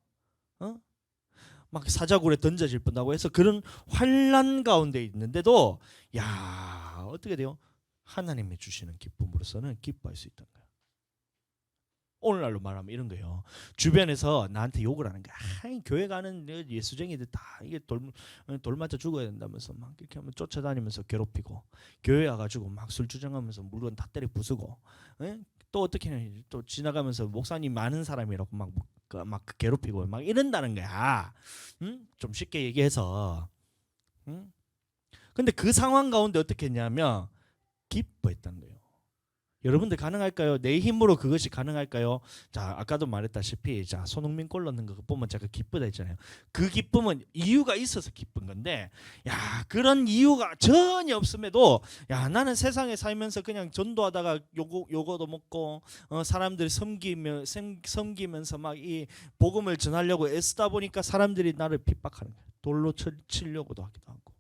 막 사자굴에 던져질 뻔하고 해서 그런 환난 가운데 있는데도 야 어떻게 돼요? 하나님이 주시는 기쁨으로서는 기뻐할 수 있다는 거야. 오늘날로 말하면 이런 거예요. 주변에서 나한테 욕을 하는 거야. 교회 가는 예수쟁이들 다 이게 돌 맞아 죽어야 된다면서 막 이렇게 하면 쫓아다니면서 괴롭히고 교회 와가지고 막 술 주정하면서 물건 다 때려 부수고 또 어떻게 또 지나가면서 목사님 많은 사람이라고 막 괴롭히고 막 이런다는 거야. 좀 쉽게 얘기해서. 근데 그 상황 가운데 어떻게 했냐면 기뻐했다는 거예요. 여러분들 가능할까요? 내 힘으로 그것이 가능할까요? 자, 아까도 말했다시피 자, 손흥민 골 넣는 거 보면 제가 기쁘다 했잖아요. 그 기쁨은 이유가 있어서 기쁜 건데 야, 그런 이유가 전혀 없음에도 야, 나는 세상에 살면서 그냥 전도하다가 요거도 먹고 사람들이 섬기면서 막 이 복음을 전하려고 애쓰다 보니까 사람들이 나를 핍박하는 거예요. 돌로 치려고도 하기도 하고.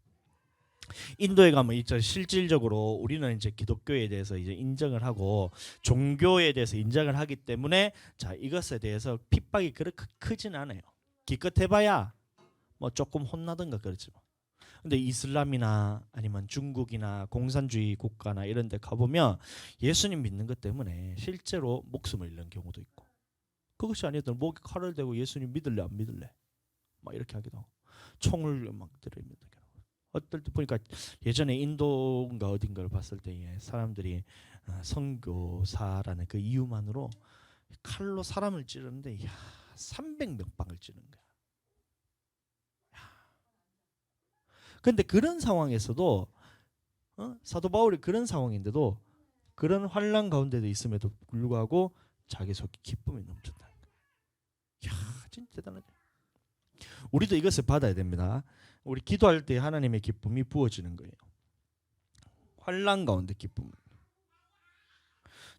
인도에 가면 이제 실질적으로 우리는 이제 기독교에 대해서 이제 인정을 하고 종교에 대해서 인정을 하기 때문에 자, 이것에 대해서 핍박이 그렇게 크진 않아요. 기껏 해봐야 뭐 조금 혼나든가 그렇지 뭐. 근데 이슬람이나 아니면 중국이나 공산주의 국가나 이런 데 가보면 예수님 믿는 것 때문에 실제로 목숨을 잃는 경우도 있고, 그것이 아니었던 목에 칼을 대고 예수님 믿을래 안 믿을래 막 이렇게 하기도 하고 총을 막 들이밀고, 어떨 때 보니까 예전에 인도인가 어딘가를 봤을 때에 사람들이 선교사라는 그 이유만으로 칼로 사람을 찌르는데 야, 300몇 방을 찌르는 거야. 근데 그런 상황에서도 사도 바울이 그런 상황인데도 그런 환난 가운데도 있음에도 불구하고 자기 속에 기쁨이 넘쳤다는 거야. 야, 진짜 대단하죠. 우리도 이것을 받아야 됩니다. 우리 기도할 때 하나님의 기쁨이 부어지는 거예요. 환난 가운데 기쁨.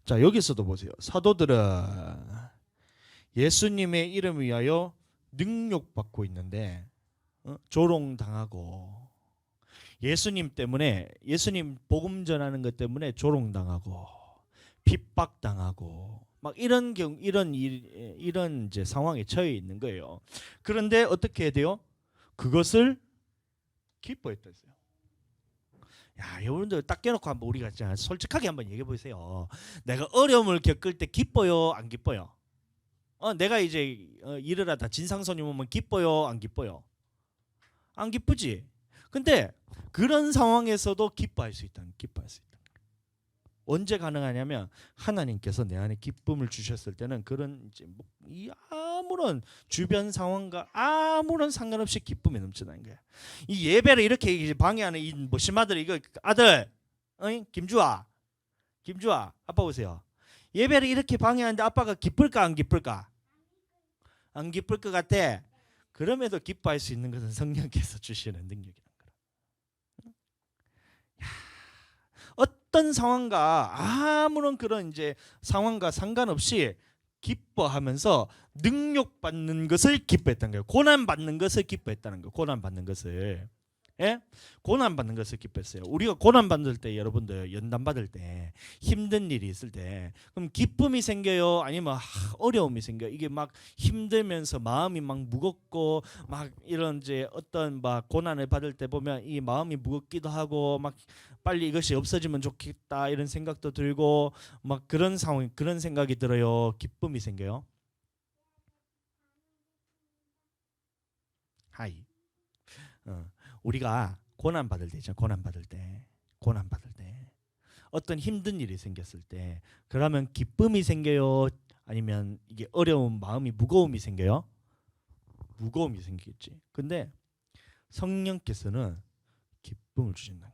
자, 여기서도 보세요. 사도들은 예수님의 이름 위하여 능욕받고 있는데 조롱당하고, 예수님 때문에, 예수님 복음 전하는 것 때문에 조롱당하고 핍박당하고 막 이런 이런 이제 상황에 처해 있는 거예요. 그런데 어떻게 해야 돼요? 그것을 기뻐했다어요. 야, 여러분들 딱 깨놓고 한번 우리가 솔직하게 한번 얘기해 보세요. 내가 어려움을 겪을 때 기뻐요, 안 기뻐요? 내가 이제 일을 하다 진상손이 오면 기뻐요, 안 기뻐요? 안 기쁘지. 근데 그런 상황에서도 기뻐할 수 있다. 기뻐할 수 있다. 언제 가능하냐면 하나님께서 내 안에 기쁨을 주셨을 때는 그런 이제 아무런 주변 상황과 아무런 상관없이 기쁨이 넘쳐나는 거야. 이 예배를 이렇게 방해하는 이 모심아들, 이거 아들, 김주아, 아빠 보세요. 예배를 이렇게 방해하는데 아빠가 기쁠까 안 기쁠까? 안 기쁠 것 같아. 그럼에도 기뻐할 수 있는 것은 성령께서 주시는 능력이란 거라. 어떤 상황과 아무런 그런 이제 상황과 상관없이 기뻐하면서 능력받는 것을 기뻐했다는 거예요. 고난받는 것을 기뻐했다는 거예요. 고난받는 것을. 예? 고난받는 것을 기뻐했어요. 우리가 고난받을 때, 여러분들 연단받을 때, 힘든 일이 있을 때 그럼 기쁨이 생겨요? 아니면 어려움이 생겨요? 이게 막 힘들면서 마음이 막 무겁고 막 이런 이제 어떤 막 고난을 받을 때 보면 이 마음이 무겁기도 하고 막 빨리 이것이 없어지면 좋겠다 이런 생각도 들고 막 그런 상황, 그런 생각이 들어요? 기쁨이 생겨요? 하이. 우리가 고난 받을 때 있잖아. 고난 받을 때 어떤 힘든 일이 생겼을 때 그러면 기쁨이 생겨요? 아니면 이게 어려운 마음이 무거움이 생겨요? 무거움이 생기겠지. 근데 성령께서는 기쁨을 주신다.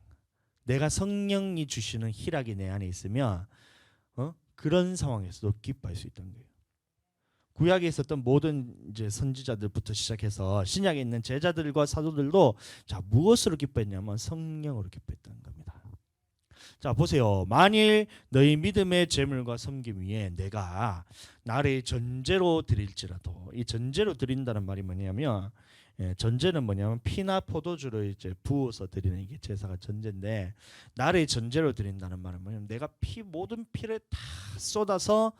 내가 성령이 주시는 희락이 내 안에 있으면 그런 상황에서도 기뻐할 수 있다는 거예요. 구약에 있었던 모든 이제 선지자들부터 시작해서 신약에 있는 제자들과 사도들도 자 무엇으로 기뻐했냐면 성령으로 기뻐했다는 겁니다. 자 보세요. 만일 너희 믿음의 제물과 섬김 위에 내가 나를 전제로 드릴지라도, 이 전제로 드린다는 말이 뭐냐면 전제는 뭐냐면 피나 포도주를 이제 부어서 드리는 이게 제사가 전제인데, 나를 전제로 드린다는 말은 뭐냐면 내가 모든 피를 다 쏟아서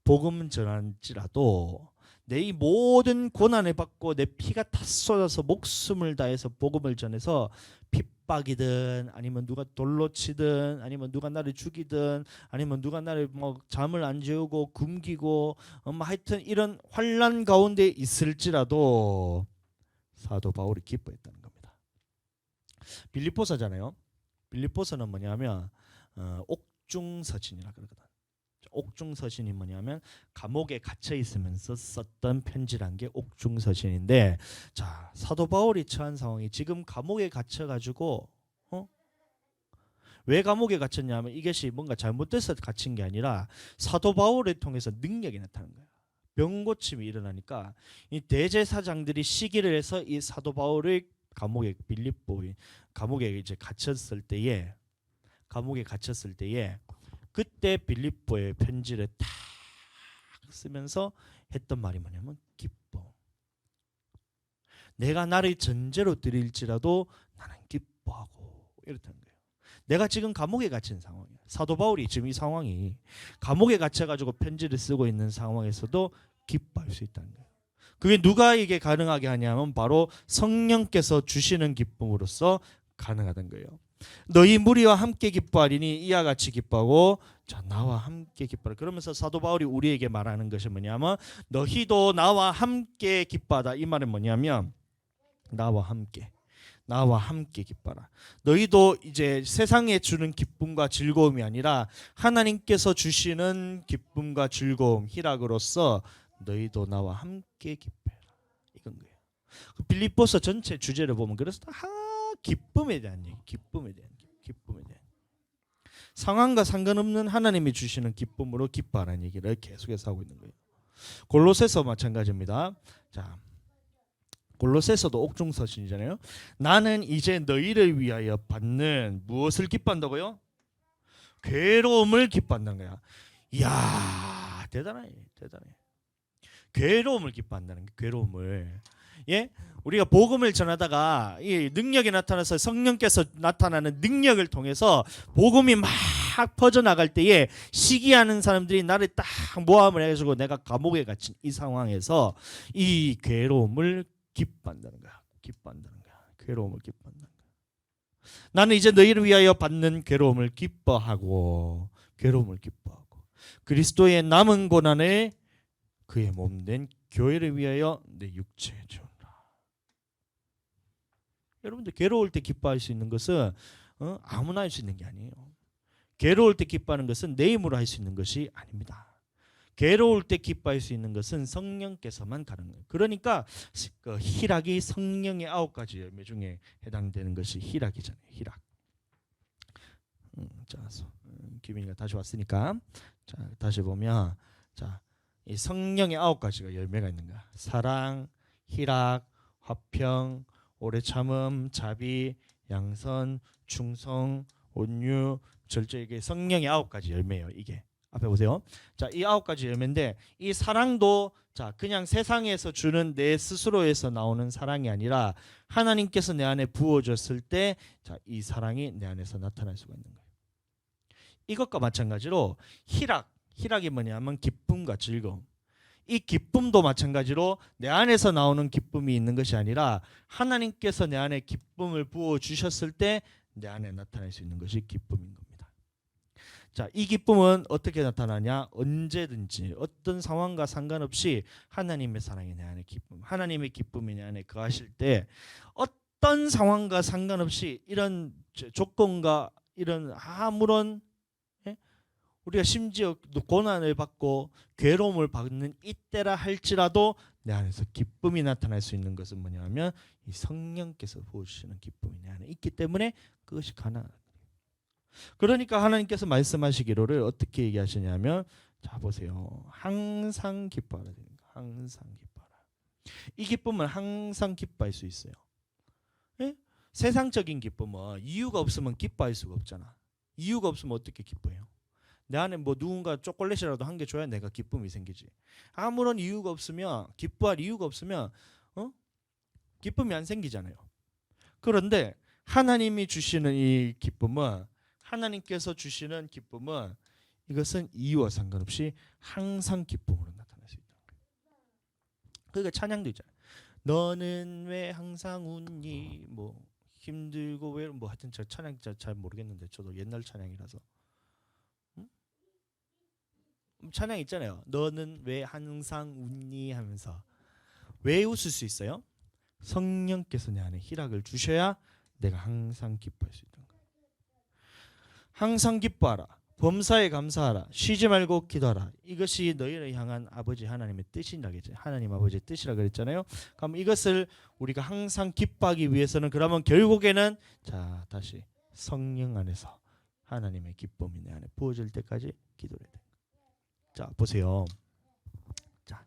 복음 전할지라도 내 이 모든 고난을 받고 내 피가 다 쏟아서 목숨을 다해서 복음을 전해서 핍박이든 아니면 누가 돌로 치든 아니면 누가 나를 죽이든 아니면 누가 나를 뭐 잠을 안 재우고 굶기고 하여튼 이런 환난 가운데 있을지라도 사도 바울이 기뻐했다는 겁니다. 빌립보서잖아요. 빌립보서는 뭐냐면 옥중서신이라 그러거든. 옥중서신이 뭐냐면 감옥에 갇혀 있으면서 썼던 편지란 게 옥중서신인데, 자 사도 바울이 처한 상황이 지금 감옥에 갇혀 가지고 왜 감옥에 갇혔냐면 이것이 뭔가 잘못돼서 갇힌 게 아니라 사도 바울을 통해서 능력이 나타난 거야. 병 고침이 일어나니까 이 대제사장들이 시기를 해서 이 사도 바울을 감옥에 감옥에 이제 갇혔을 때에 그때 빌립보의 편지를 딱 쓰면서 했던 말이 뭐냐면 기뻐. 내가 나를 전제로 드릴지라도 나는 기뻐하고 이렇다는 거예요. 내가 지금 감옥에 갇힌 상황이야. 사도 바울이 지금 이 상황이 감옥에 갇혀가지고 편지를 쓰고 있는 상황에서도 기뻐할 수 있다는 거예요. 그게 누가 이게 가능하게 하냐면 바로 성령께서 주시는 기쁨으로써 가능하다는 거예요. 너희 무리와 함께 기뻐하리니 이와 같이 기뻐하고 자 나와 함께 기뻐하라. 그러면서 사도 바울이 우리에게 말하는 것이 뭐냐면 너희도 나와 함께 기뻐하다. 이 말은 뭐냐면 나와 함께 기뻐하라. 너희도 이제 세상에 주는 기쁨과 즐거움이 아니라 하나님께서 주시는 기쁨과 즐거움, 희락으로서 너희도 나와 함께 기뻐해라. 이건 거예요. 빌립보서 전체 주제를 보면 그래서 기쁨에 대한 얘기, 기쁨에 대한 상황과 상관없는 하나님이 주시는 기쁨으로 기뻐하라는 얘기를 계속해서 하고 있는 거예요. 골로새서 마찬가지입니다. 자, 골로새서도 옥중서신이잖아요. 나는 이제 너희를 위하여 받는 무엇을 기뻐한다고요? 괴로움을 기뻐한다는 거야. 이야, 대단해. 괴로움을 기뻐한다는 게 괴로움을. 예? 우리가 복음을 전하다가 이 능력이 나타나서 성령께서 나타나는 능력을 통해서 복음이 막 퍼져나갈 때에 시기하는 사람들이 나를 딱 모함을 해가지고 내가 감옥에 갇힌 이 상황에서 이 괴로움을 기뻐한다는 거야. 괴로움을 기뻐한다는 거야. 나는 이제 너희를 위하여 받는 괴로움을 기뻐하고 그리스도의 남은 고난을 그의 몸된 교회를 위하여 내 육체에 주라. 여러분들 괴로울 때 기뻐할 수 있는 것은 아무나 할 수 있는 게 아니에요. 괴로울 때 기뻐하는 것은 내 힘으로 할 수 있는 것이 아닙니다. 괴로울 때 기뻐할 수 있는 것은 성령께서만 가능해요. 그러니까 그 희락이 성령의 9가지 열매 중에 해당되는 것이 희락이잖아요. 희락. 자, 기민이가 다시 왔으니까 자 다시 보면 자. 이 성령의 9가지가 열매가 있는 거야. 사랑, 희락, 화평, 오래 참음, 자비, 양선, 충성, 온유, 절제. 이게 성령의 9가지 열매예요. 이게 앞에 보세요. 자, 이 9가지 열매인데 이 사랑도 자 그냥 세상에서 주는 내 스스로에서 나오는 사랑이 아니라 하나님께서 내 안에 부어졌을 때 자, 이 사랑이 내 안에서 나타날 수가 있는 거예요. 이것과 마찬가지로 희락이 뭐냐면 기쁨과 즐거움. 이 기쁨도 마찬가지로 내 안에서 나오는 기쁨이 있는 것이 아니라 하나님께서 내 안에 기쁨을 부어 주셨을 때 내 안에 나타날 수 있는 것이 기쁨인 겁니다. 자, 이 기쁨은 어떻게 나타나냐? 언제든지 어떤 상황과 상관없이 하나님의 사랑이 내 안에 기쁨, 하나님의 기쁨이 내 안에 거하실 때 어떤 상황과 상관없이 이런 조건과 이런 아무런 우리가 심지어 고난을 받고 괴로움을 받는 이때라 할지라도 내 안에서 기쁨이 나타날 수 있는 것은 뭐냐면 이 성령께서 부어주시는 기쁨이 내 안에 있기 때문에 그것이 가능하다. 그러니까 하나님께서 말씀하시기로를 어떻게 얘기하시냐면 자 보세요. 항상 기뻐하라. 항상 기뻐하라. 이 기쁨은 항상 기뻐할 수 있어요. 예? 세상적인 기쁨은 이유가 없으면 기뻐할 수가 없잖아. 이유가 없으면 어떻게 기뻐해요? 내 안에 뭐 누군가 초콜릿이라도 한 개 줘야 내가 기쁨이 생기지. 아무런 이유가 없으면 기뻐할 이유가 없으면 기쁨이 안 생기잖아요. 그런데 하나님이 주시는 이 기쁨은 하나님께서 주시는 기쁨은 이것은 이유와 상관없이 항상 기쁨으로 나타날 수 있다. 그러니까 찬양도 있잖아요. 너는 왜 항상 웃니? 뭐 힘들고 왜 뭐 하여튼 저 찬양 잘 모르겠는데 저도 옛날 찬양이라서 찬양 있잖아요. 너는 왜 항상 웃니 하면서 왜 웃을 수 있어요? 성령께서 내 안에 희락을 주셔야 내가 항상 기뻐할 수 있는 거예요. 항상 기뻐하라. 범사에 감사하라. 쉬지 말고 기도하라. 이것이 너희를 향한 아버지 하나님의 뜻이라겠죠. 하나님 아버지의 뜻이라 그랬잖아요. 그럼 이것을 우리가 항상 기뻐하기 위해서는 그러면 결국에는 자 다시 성령 안에서 하나님의 기쁨이 내 안에 부어질 때까지 기도를 해야 돼요. 자 보세요. 자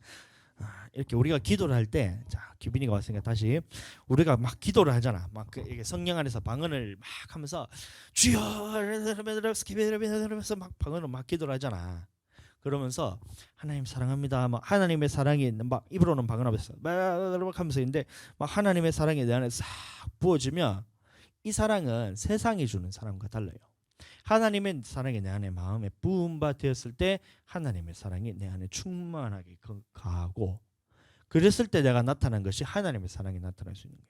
이렇게 우리가 기도를 할 때, 자 규빈이가 왔으니까 다시 우리가 막 기도를 하잖아. 막 이게 성령 안에서 방언을 막 하면서 주여 하면서 막 방언을 막 기도를 하잖아. 그러면서 하나님 사랑합니다. 막 하나님의 사랑이 막 입으로는 방언하면서 막 하면서 있는데 막 하나님의 사랑이 내 안에 싹 부어지면 이 사랑은 세상이 주는 사랑과 달라요. 하나님의 사랑이 내 안에 마음에 부은 바 되었을 때 하나님의 사랑이 내 안에 충만하게 가고 그랬을 때 내가 나타난 것이 하나님의 사랑이 나타날 수 있는 거예요.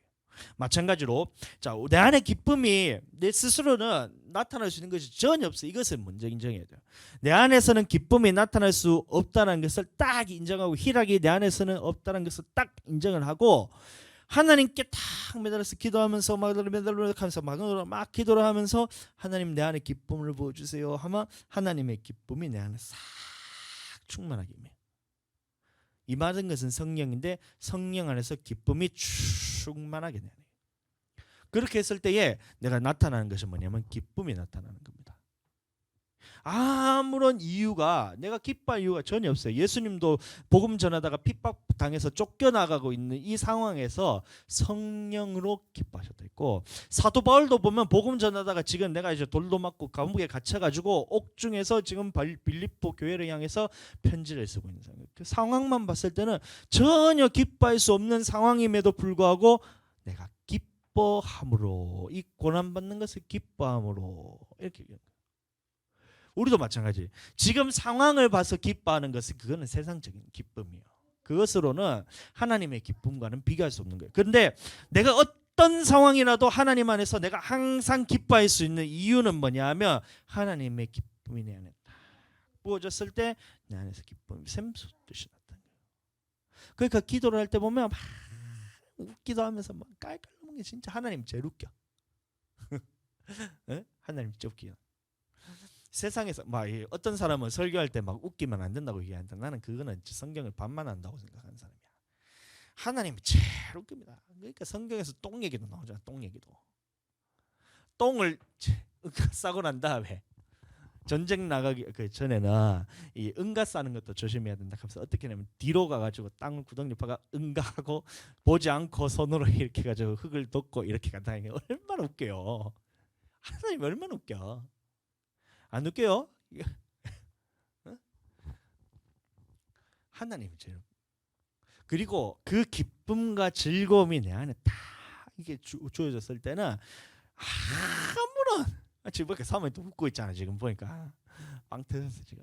마찬가지로 자, 내 안에 기쁨이 내 스스로는 나타날 수 있는 것이 전혀 없어. 이것을 먼저 인정해야 돼요. 내 안에서는 기쁨이 나타날 수 없다는 것을 딱 인정하고 희락이 내 안에서는 없다는 것을 딱 인정을 하고 하나님께 딱 매달려서 기도하면서 막 기도를 하면서 하나님 내 안에 기쁨을 부어주세요 하면 하나님의 기쁨이 내 안에 싹 충만하게 임해요. 이 말은 것은 성령인데 성령 안에서 기쁨이 충만하게 내요. 그렇게 했을 때에 내가 나타나는 것이 뭐냐면 기쁨이 나타나는 겁니다. 아무런 이유가 내가 기뻐할 이유가 전혀 없어요. 예수님도 복음 전하다가 핍박당해서 쫓겨나가고 있는 이 상황에서 성령으로 기뻐하셨다 했고 사도 바울도 보면 복음 전하다가 지금 내가 이제 돌도 맞고 감옥에 갇혀가지고 옥중에서 지금 빌립보 교회를 향해서 편지를 쓰고 있는 상황. 그 상황만 봤을 때는 전혀 기뻐할 수 없는 상황임에도 불구하고 내가 기뻐함으로 이 고난받는 것을 기뻐함으로 이렇게 우리도 마찬가지. 지금 상황을 봐서 기뻐하는 것은 그거는 세상적인 기쁨이에요. 그것으로는 하나님의 기쁨과는 비교할 수 없는 거예요. 그런데 내가 어떤 상황이라도 하나님 안에서 내가 항상 기뻐할 수 있는 이유는 뭐냐면 하나님의 기쁨이 내 안에 딱 부어졌을 때 내 안에서 기쁨이 샘솟듯이 나타나요. 그러니까 기도를 할 때 보면 막 웃기도 하면서 막 깔깔먹는 게 진짜 하나님 제일 웃겨. 하나님 진짜 웃기요. 세상에서 막 어떤 사람은 설교할 때 막 웃기면 안 된다고 얘기한다. 나는 그거는 성경을 반만한다고 생각하는 사람이야. 하나님이 제일 웃깁니다. 그러니까 성경에서 똥 얘기도 나오잖아. 똥 얘기도. 똥을 싸고 난 다음에 전쟁 나가기 그 전에는 이 응가 싸는 것도 조심해야 된다. 하면서 어떻게 하냐면 뒤로 가가지고 땅을 구덩이 파가 응가하고 보지 않고 손으로 이렇게 가지고 흙을 덮고 이렇게 간다. 얼마나 웃겨요. 하나님 얼마나 웃겨. 안 웃겨요? 하나님이 제일 그리고 그 기쁨과 즐거움이 내 안에 다 이게 주어졌을 때는 아무런 지금 보니까 사모님 또 웃고 있잖아. 지금 보니까 빵 터졌어 지금.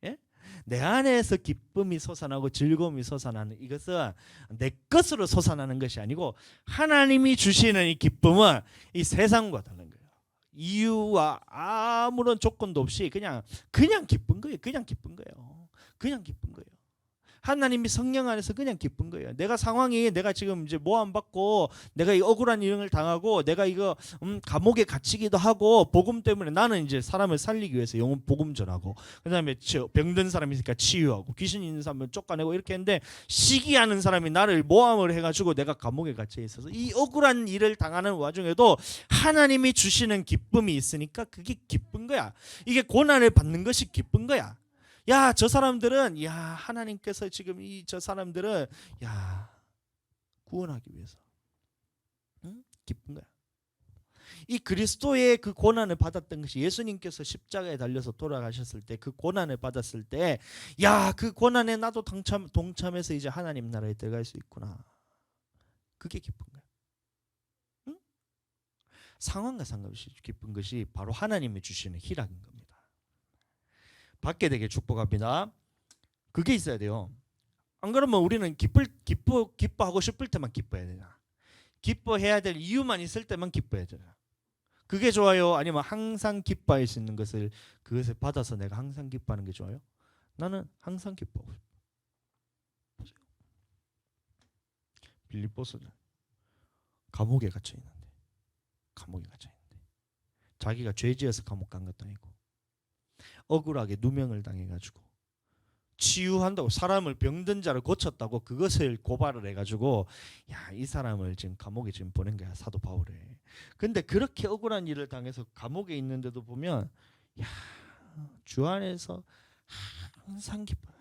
예? 내 안에서 기쁨이 솟아나고 즐거움이 솟아나는 이것은 내 것으로 솟아나는 것이 아니고 하나님이 주시는 이 기쁨은 이 세상과 다른 거예요. 이유와 아무런 조건도 없이 그냥 기쁜 거예요. 그냥 기쁜 거예요. 그냥 기쁜 거예요. 하나님이 성령 안에서 그냥 기쁜 거예요. 내가 지금 이제 모함 받고 내가 이 억울한 일을 당하고 내가 이거 감옥에 갇히기도 하고 복음 때문에 나는 이제 사람을 살리기 위해서 영혼 복음 전하고 그다음에 병든 사람이 있으니까 치유하고 귀신 있는 사람을 쫓아내고 이렇게 했는데 시기하는 사람이 나를 모함을 해가지고 내가 감옥에 갇혀 있어서 이 억울한 일을 당하는 와중에도 하나님이 주시는 기쁨이 있으니까 그게 기쁜 거야. 이게 고난을 받는 것이 기쁜 거야. 야, 저 사람들은 하나님께서 지금 저 사람들은 구원하기 위해서 기쁜 거야. 이 그리스도의 그 고난을 받았던 것이 예수님께서 십자가에 달려서 돌아가셨을 때 그 고난을 받았을 때 그 고난에 나도 동참해서 이제 하나님 나라에 들어갈 수 있구나. 그게 기쁜 거야. 응? 상황과 상관없이 기쁜 것이 바로 하나님이 주시는 희락인 겁니다. 받게 되게 축복합니다. 그게 있어야 돼요. 안 그러면 우리는 기뻐하고 싶을 때만 기뻐해야 되나? 기뻐해야 될 이유만 있을 때만 기뻐해야 되나? 그게 좋아요? 아니면 항상 기뻐할 수 있는 그것을 받아서 내가 항상 기뻐하는 게 좋아요? 나는 항상 기뻐하고 싶어. 보세요. 빌립보서는 감옥에 갇혀 있는데 자기가 죄지어서 감옥 간 것도 아니고 억울하게 누명을 당해가지고 치유한다고 사람을 병든 자를 고쳤다고 그것을 고발을 해가지고 이 사람을 지금 감옥에 지금 보낸 거야, 사도 바울에. 근데 그렇게 억울한 일을 당해서 감옥에 있는데도 보면 주 안에서 항상 기뻐.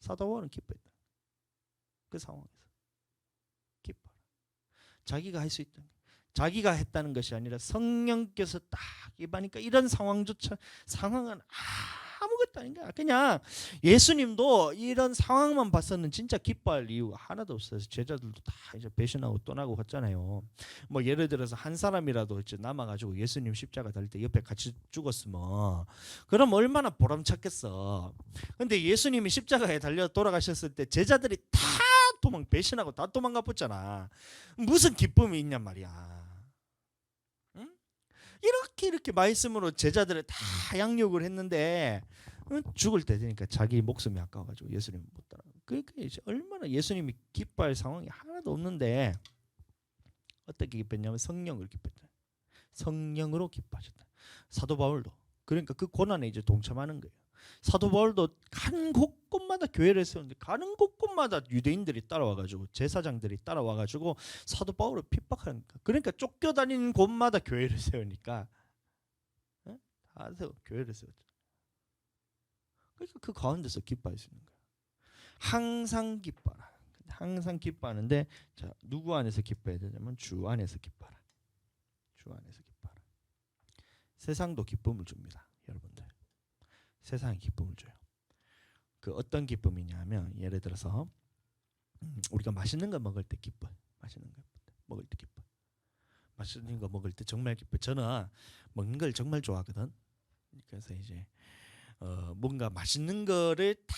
사도 바울은 기뻐했다. 그 상황에서 기뻐라. 자기가 할 수 있다. 자기가 했다는 것이 아니라 성령께서 딱 입하니까 이런 상황은 아무것도 아닌 거야. 그냥 예수님도 이런 상황만 봤서는 진짜 기뻐할 이유가 하나도 없어요. 제자들도 다 이제 배신하고 떠나고 갔잖아요. 뭐 예를 들어서 한 사람이라도 이제 남아가지고 예수님 십자가 달릴 때 옆에 같이 죽었으면 그럼 얼마나 보람찼겠어. 근데 예수님이 십자가에 달려 돌아가셨을 때 제자들이 다 배신하고 다 도망가 붙잖아. 무슨 기쁨이 있냔 말이야. 이렇게 말씀으로 제자들을 다 양육을 했는데 죽을 때 되니까 자기 목숨이 아까워가지고 예수님 못 따라. 그러니까 이제 얼마나 예수님이 기뻐할 상황이 하나도 없는데 어떻게 기뻤냐면 성령을 기뻤다. 성령으로 기뻐하셨다. 사도 바울도 그러니까 그 고난에 이제 동참하는 거예요. 사도 바울도 간 곳곳마다 교회를 세우는데 가는 곳곳마다 유대인들이 따라와가지고 제사장들이 따라와가지고 사도 바울을 핍박하니까 그러니까 쫓겨다니는 곳마다 교회를 세우니까 다 교회를 세웠죠. 그러니까 그 가운데서 기뻐할 수 있는 거야. 항상 기뻐라. 항상 기뻐하는데 자 누구 안에서 기뻐해야 되냐면 주 안에서 기뻐라. 주 안에서 기뻐라. 세상도 기쁨을 줍니다, 여러분들. 세상이 기쁨을 줘요. 그 어떤 기쁨이냐면 예를 들어서 우리가 맛있는 거 먹을 때 기뻐. 맛있는 거 먹을 때 기뻐. 맛있는 거 먹을 때 정말 기뻐. 저는 먹는 걸 정말 좋아하거든. 그래서 이제 뭔가 맛있는 거를 딱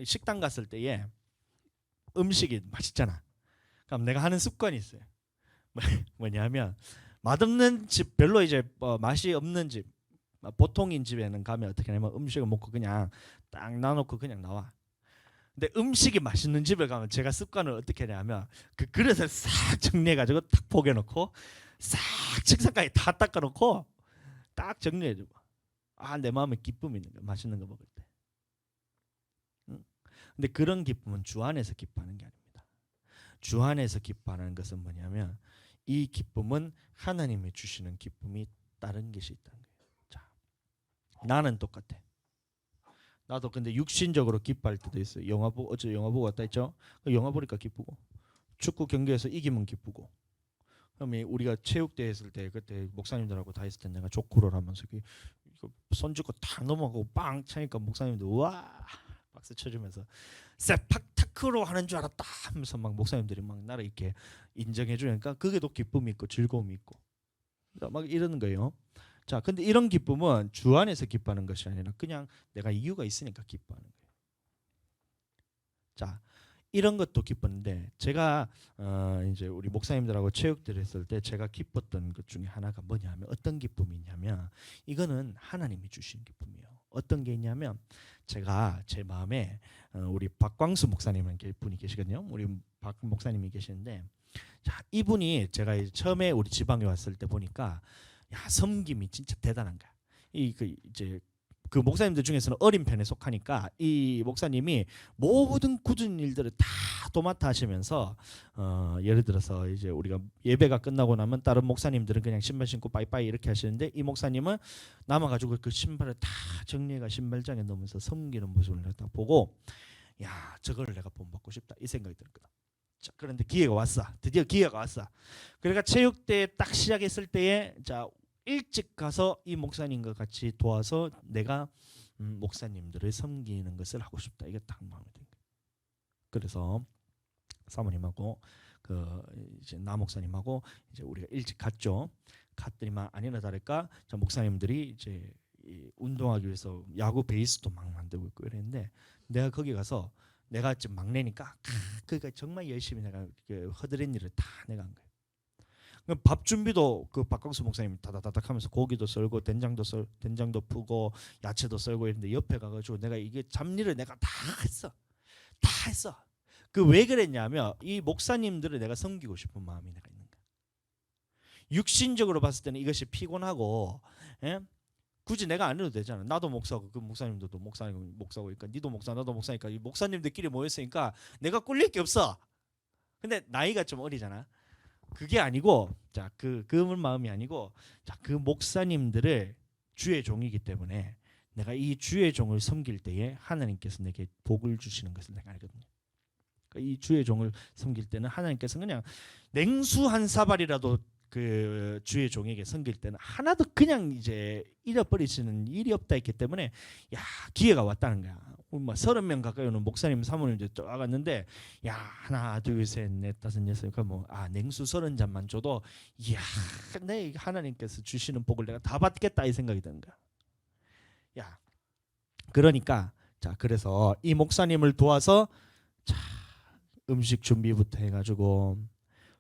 식당 갔을 때에 음식이 맛있잖아. 그럼 내가 하는 습관이 있어요. 뭐냐면 맛없는 집 별로 이제 맛이 없는 집 보통인 집에는 가면 어떻게 하냐면 음식을 먹고 그냥 딱 놔놓고 그냥 나와. 근데 음식이 맛있는 집에 가면 제가 습관을 어떻게 하냐면 그 그릇을 싹 정리해가지고 탁 포개놓고 싹 책상까지 다 닦아놓고 딱 정리해주고 내 마음에 기쁨이 있는 거야. 맛있는 거 먹을 때. 근데 그런 기쁨은 주 안에서 기뻐하는 게 아닙니다. 주 안에서 기뻐하는 것은 뭐냐면 이 기쁨은 하나님이 주시는 기쁨이 다른 것이 있다는 거예요. 자, 나는 똑같아. 나도 근데 육신적으로 기뻐할 때도 있어요. 어제 영화 보고 왔다 했죠. 영화 보니까 기쁘고 축구 경기에서 이기면 기쁘고. 그러면 우리가 체육대회 했을 때 그때 목사님들하고 다 했을 때 내가 조크를 하면서 이거 손 짚고 탁 넘어가고 빵 차니까 목사님들 우와 박수 쳐주면서 세팍타크로 하는 줄 알았다 하면서 막 목사님들이 막 나를 이렇게 인정해 주니까 그게 또 기쁨이 있고 즐거움이 있고 막 이러는 거예요. 자, 근데 이런 기쁨은 주 안에서 기뻐하는 것이 아니라 그냥 내가 이유가 있으니까 기뻐하는 거예요. 자, 이런 것도 기뻤는데 제가 이제 우리 목사님들하고 체육대를 했을 때 제가 기뻤던 것 중에 하나가 뭐냐면 어떤 기쁨이 있냐면 이거는 하나님이 주신 기쁨이에요. 어떤 게 있냐면 제가 제 마음에 우리 박광수 목사님은 분이 계시거든요. 우리 박 목사님이 계시는데 자, 이분이 제가 처음에 우리 지방에 왔을 때 보니까 야, 섬김이 진짜 대단한 거야. 이제 그 목사님들 중에서는 어린 편에 속하니까 이 목사님이 모든 굳은 일들을 다 도맡아 하시면서 예를 들어서 이제 우리가 예배가 끝나고 나면 다른 목사님들은 그냥 신발 신고 빠이빠이 이렇게 하시는데 이 목사님은 남아가지고 그 신발을 다 정리해가 신발장에 넣으면서 섬기는 모습을 내가 딱 보고 야 저거를 내가 본받고 싶다 이 생각이 들었거든. 자, 그런데 기회가 왔어. 드디어 기회가 왔어. 그러니까 체육대회 딱 시작했을 때에 자 일찍 가서 이 목사님과 같이 도와서 내가 목사님들을 섬기는 것을 하고 싶다. 이게 딱 마음에 든 거예요. 그래서 사모님하고 그 이제 나 목사님하고 이제 우리가 일찍 갔죠. 갔더니만 아니나 다를까 저 목사님들이 이제 운동하기 위해서 야구 베이스도 막 만들고 있고 이랬는데 내가 거기 가서 내가 지금 막내니까 그러니까 정말 열심히 내가 허드렛 일을 다 내가 한 거예요. 밥 준비도 그 박광수 목사님 다다다닥 하면서 고기도 썰고 된장도 푸고 야채도 썰고 이랬는데 옆에 가가지고 내가 이게 잡일을 내가 다 했어. 다 했어. 그 왜 그랬냐면 이 목사님들을 내가 섬기고 싶은 마음이 내가 있는 거야. 육신적으로 봤을 때는 이것이 피곤하고 예? 굳이 내가 안 해도 되잖아. 나도 목사고 그 목사님들도 목사고니까 니도 목사 나도 목사니까 이 목사님들끼리 모였으니까 내가 꿀릴 게 없어. 근데 나이가 좀 어리잖아. 그게 아니고 자그 마음이 아니고 자그 목사님들을 주의 종이기 때문에 내가 이 주의 종을 섬길 때에 하나님께서 내게 복을 주시는 것을 내가 알거든요. 그러니까 이 주의 종을 섬길 때는 하나님께서 그냥 냉수 한 사발이라도 그 주의 종에게 섬길 때는 하나도 그냥 이제 잃어버리시는 일이 없다 했기 때문에 야 기회가 왔다는 거야. 뭐 30명 가까이 오는 목사님 사모님들 쫙 갔는데 야 하나 둘 셋 넷 다섯 여섯 그러니까 뭐 냉수 30잔만 줘도 이야 내 하나님께서 주시는 복을 내가 다 받겠다 이 생각이 드는 거야. 야 그러니까 자 그래서 이 목사님을 도와서 자 음식 준비부터 해가지고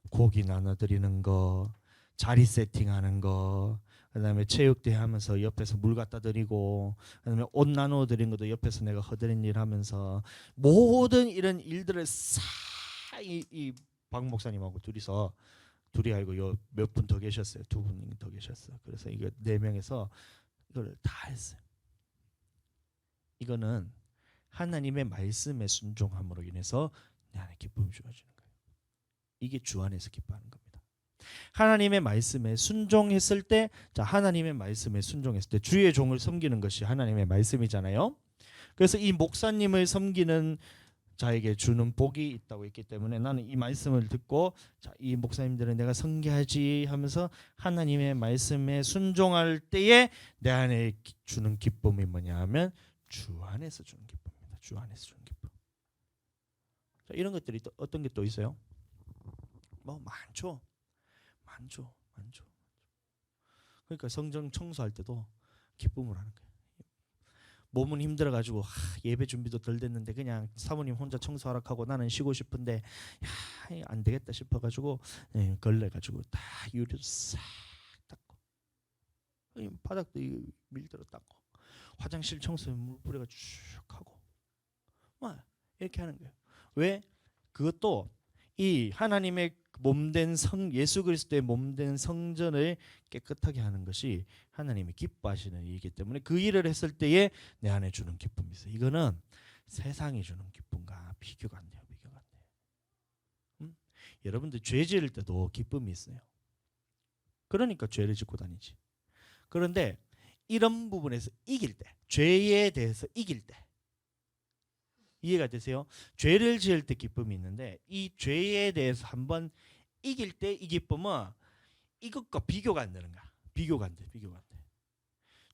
고기 나눠드리는 거 자리 세팅하는 거 그다음에 체육대회 하면서 옆에서 물 갖다 드리고 그다음에 옷 나눠 드리는 것도 옆에서 내가 허드렛 일 하면서 모든 이런 일들을 싹 이 박 목사님하고 둘이 아니고 요 몇 분 더 계셨어요. 2분 더 계셨어. 그래서 이거 4명에서 이걸 다 했어요. 이거는 하나님의 말씀에 순종함으로 인해서 내 안에 기쁨이 주어지는 거예요. 이게 주 안에서 기뻐하는 겁니다. 하나님의 말씀에 순종했을 때, 자 하나님의 말씀에 순종했을 때 주의 종을 섬기는 것이 하나님의 말씀이잖아요. 그래서 이 목사님을 섬기는 자에게 주는 복이 있다고 했기 때문에 나는 이 말씀을 듣고 자, 이 목사님들은 내가 섬겨야지 하면서 하나님의 말씀에 순종할 때에 내 안에 주는 기쁨이 뭐냐 하면 주 안에서 주는 기쁨입니다. 주 안에서 주는 기쁨. 자, 이런 것들이 또 어떤 게 또 있어요? 뭐 많죠. 그러니까 성전 청소할 때도 기쁨을 하는 거예요. 몸은 힘들어가지고 예배 준비도 덜 됐는데 그냥 사모님 혼자 청소하라 하고 나는 쉬고 싶은데 안 되겠다 싶어가지고 걸레가지고 다 유리도 싹 닦고 바닥도 밀대로 닦고 화장실 청소에 물 뿌려가 쭉 하고 뭐 이렇게 하는 거예요. 왜? 그것도 이 하나님의 몸된 예수 그리스도의 몸된 성전을 깨끗하게 하는 것이 하나님이 기뻐하시는 일이기 때문에 그 일을 했을 때에 내 안에 주는 기쁨이 있어요. 이거는 세상이 주는 기쁨과 비교가 안 돼요. 여러분들 죄 지을 때도 기쁨이 있어요. 그러니까 죄를 짓고 다니지. 그런데 이런 부분에서 이길 때, 죄에 대해서 이길 때 이해가 되세요? 죄를 지을 때 기쁨이 있는데 이 죄에 대해서 한번 이길 때 이 기쁨은 이것과 비교가 안 되는 거야. 비교가 안 돼.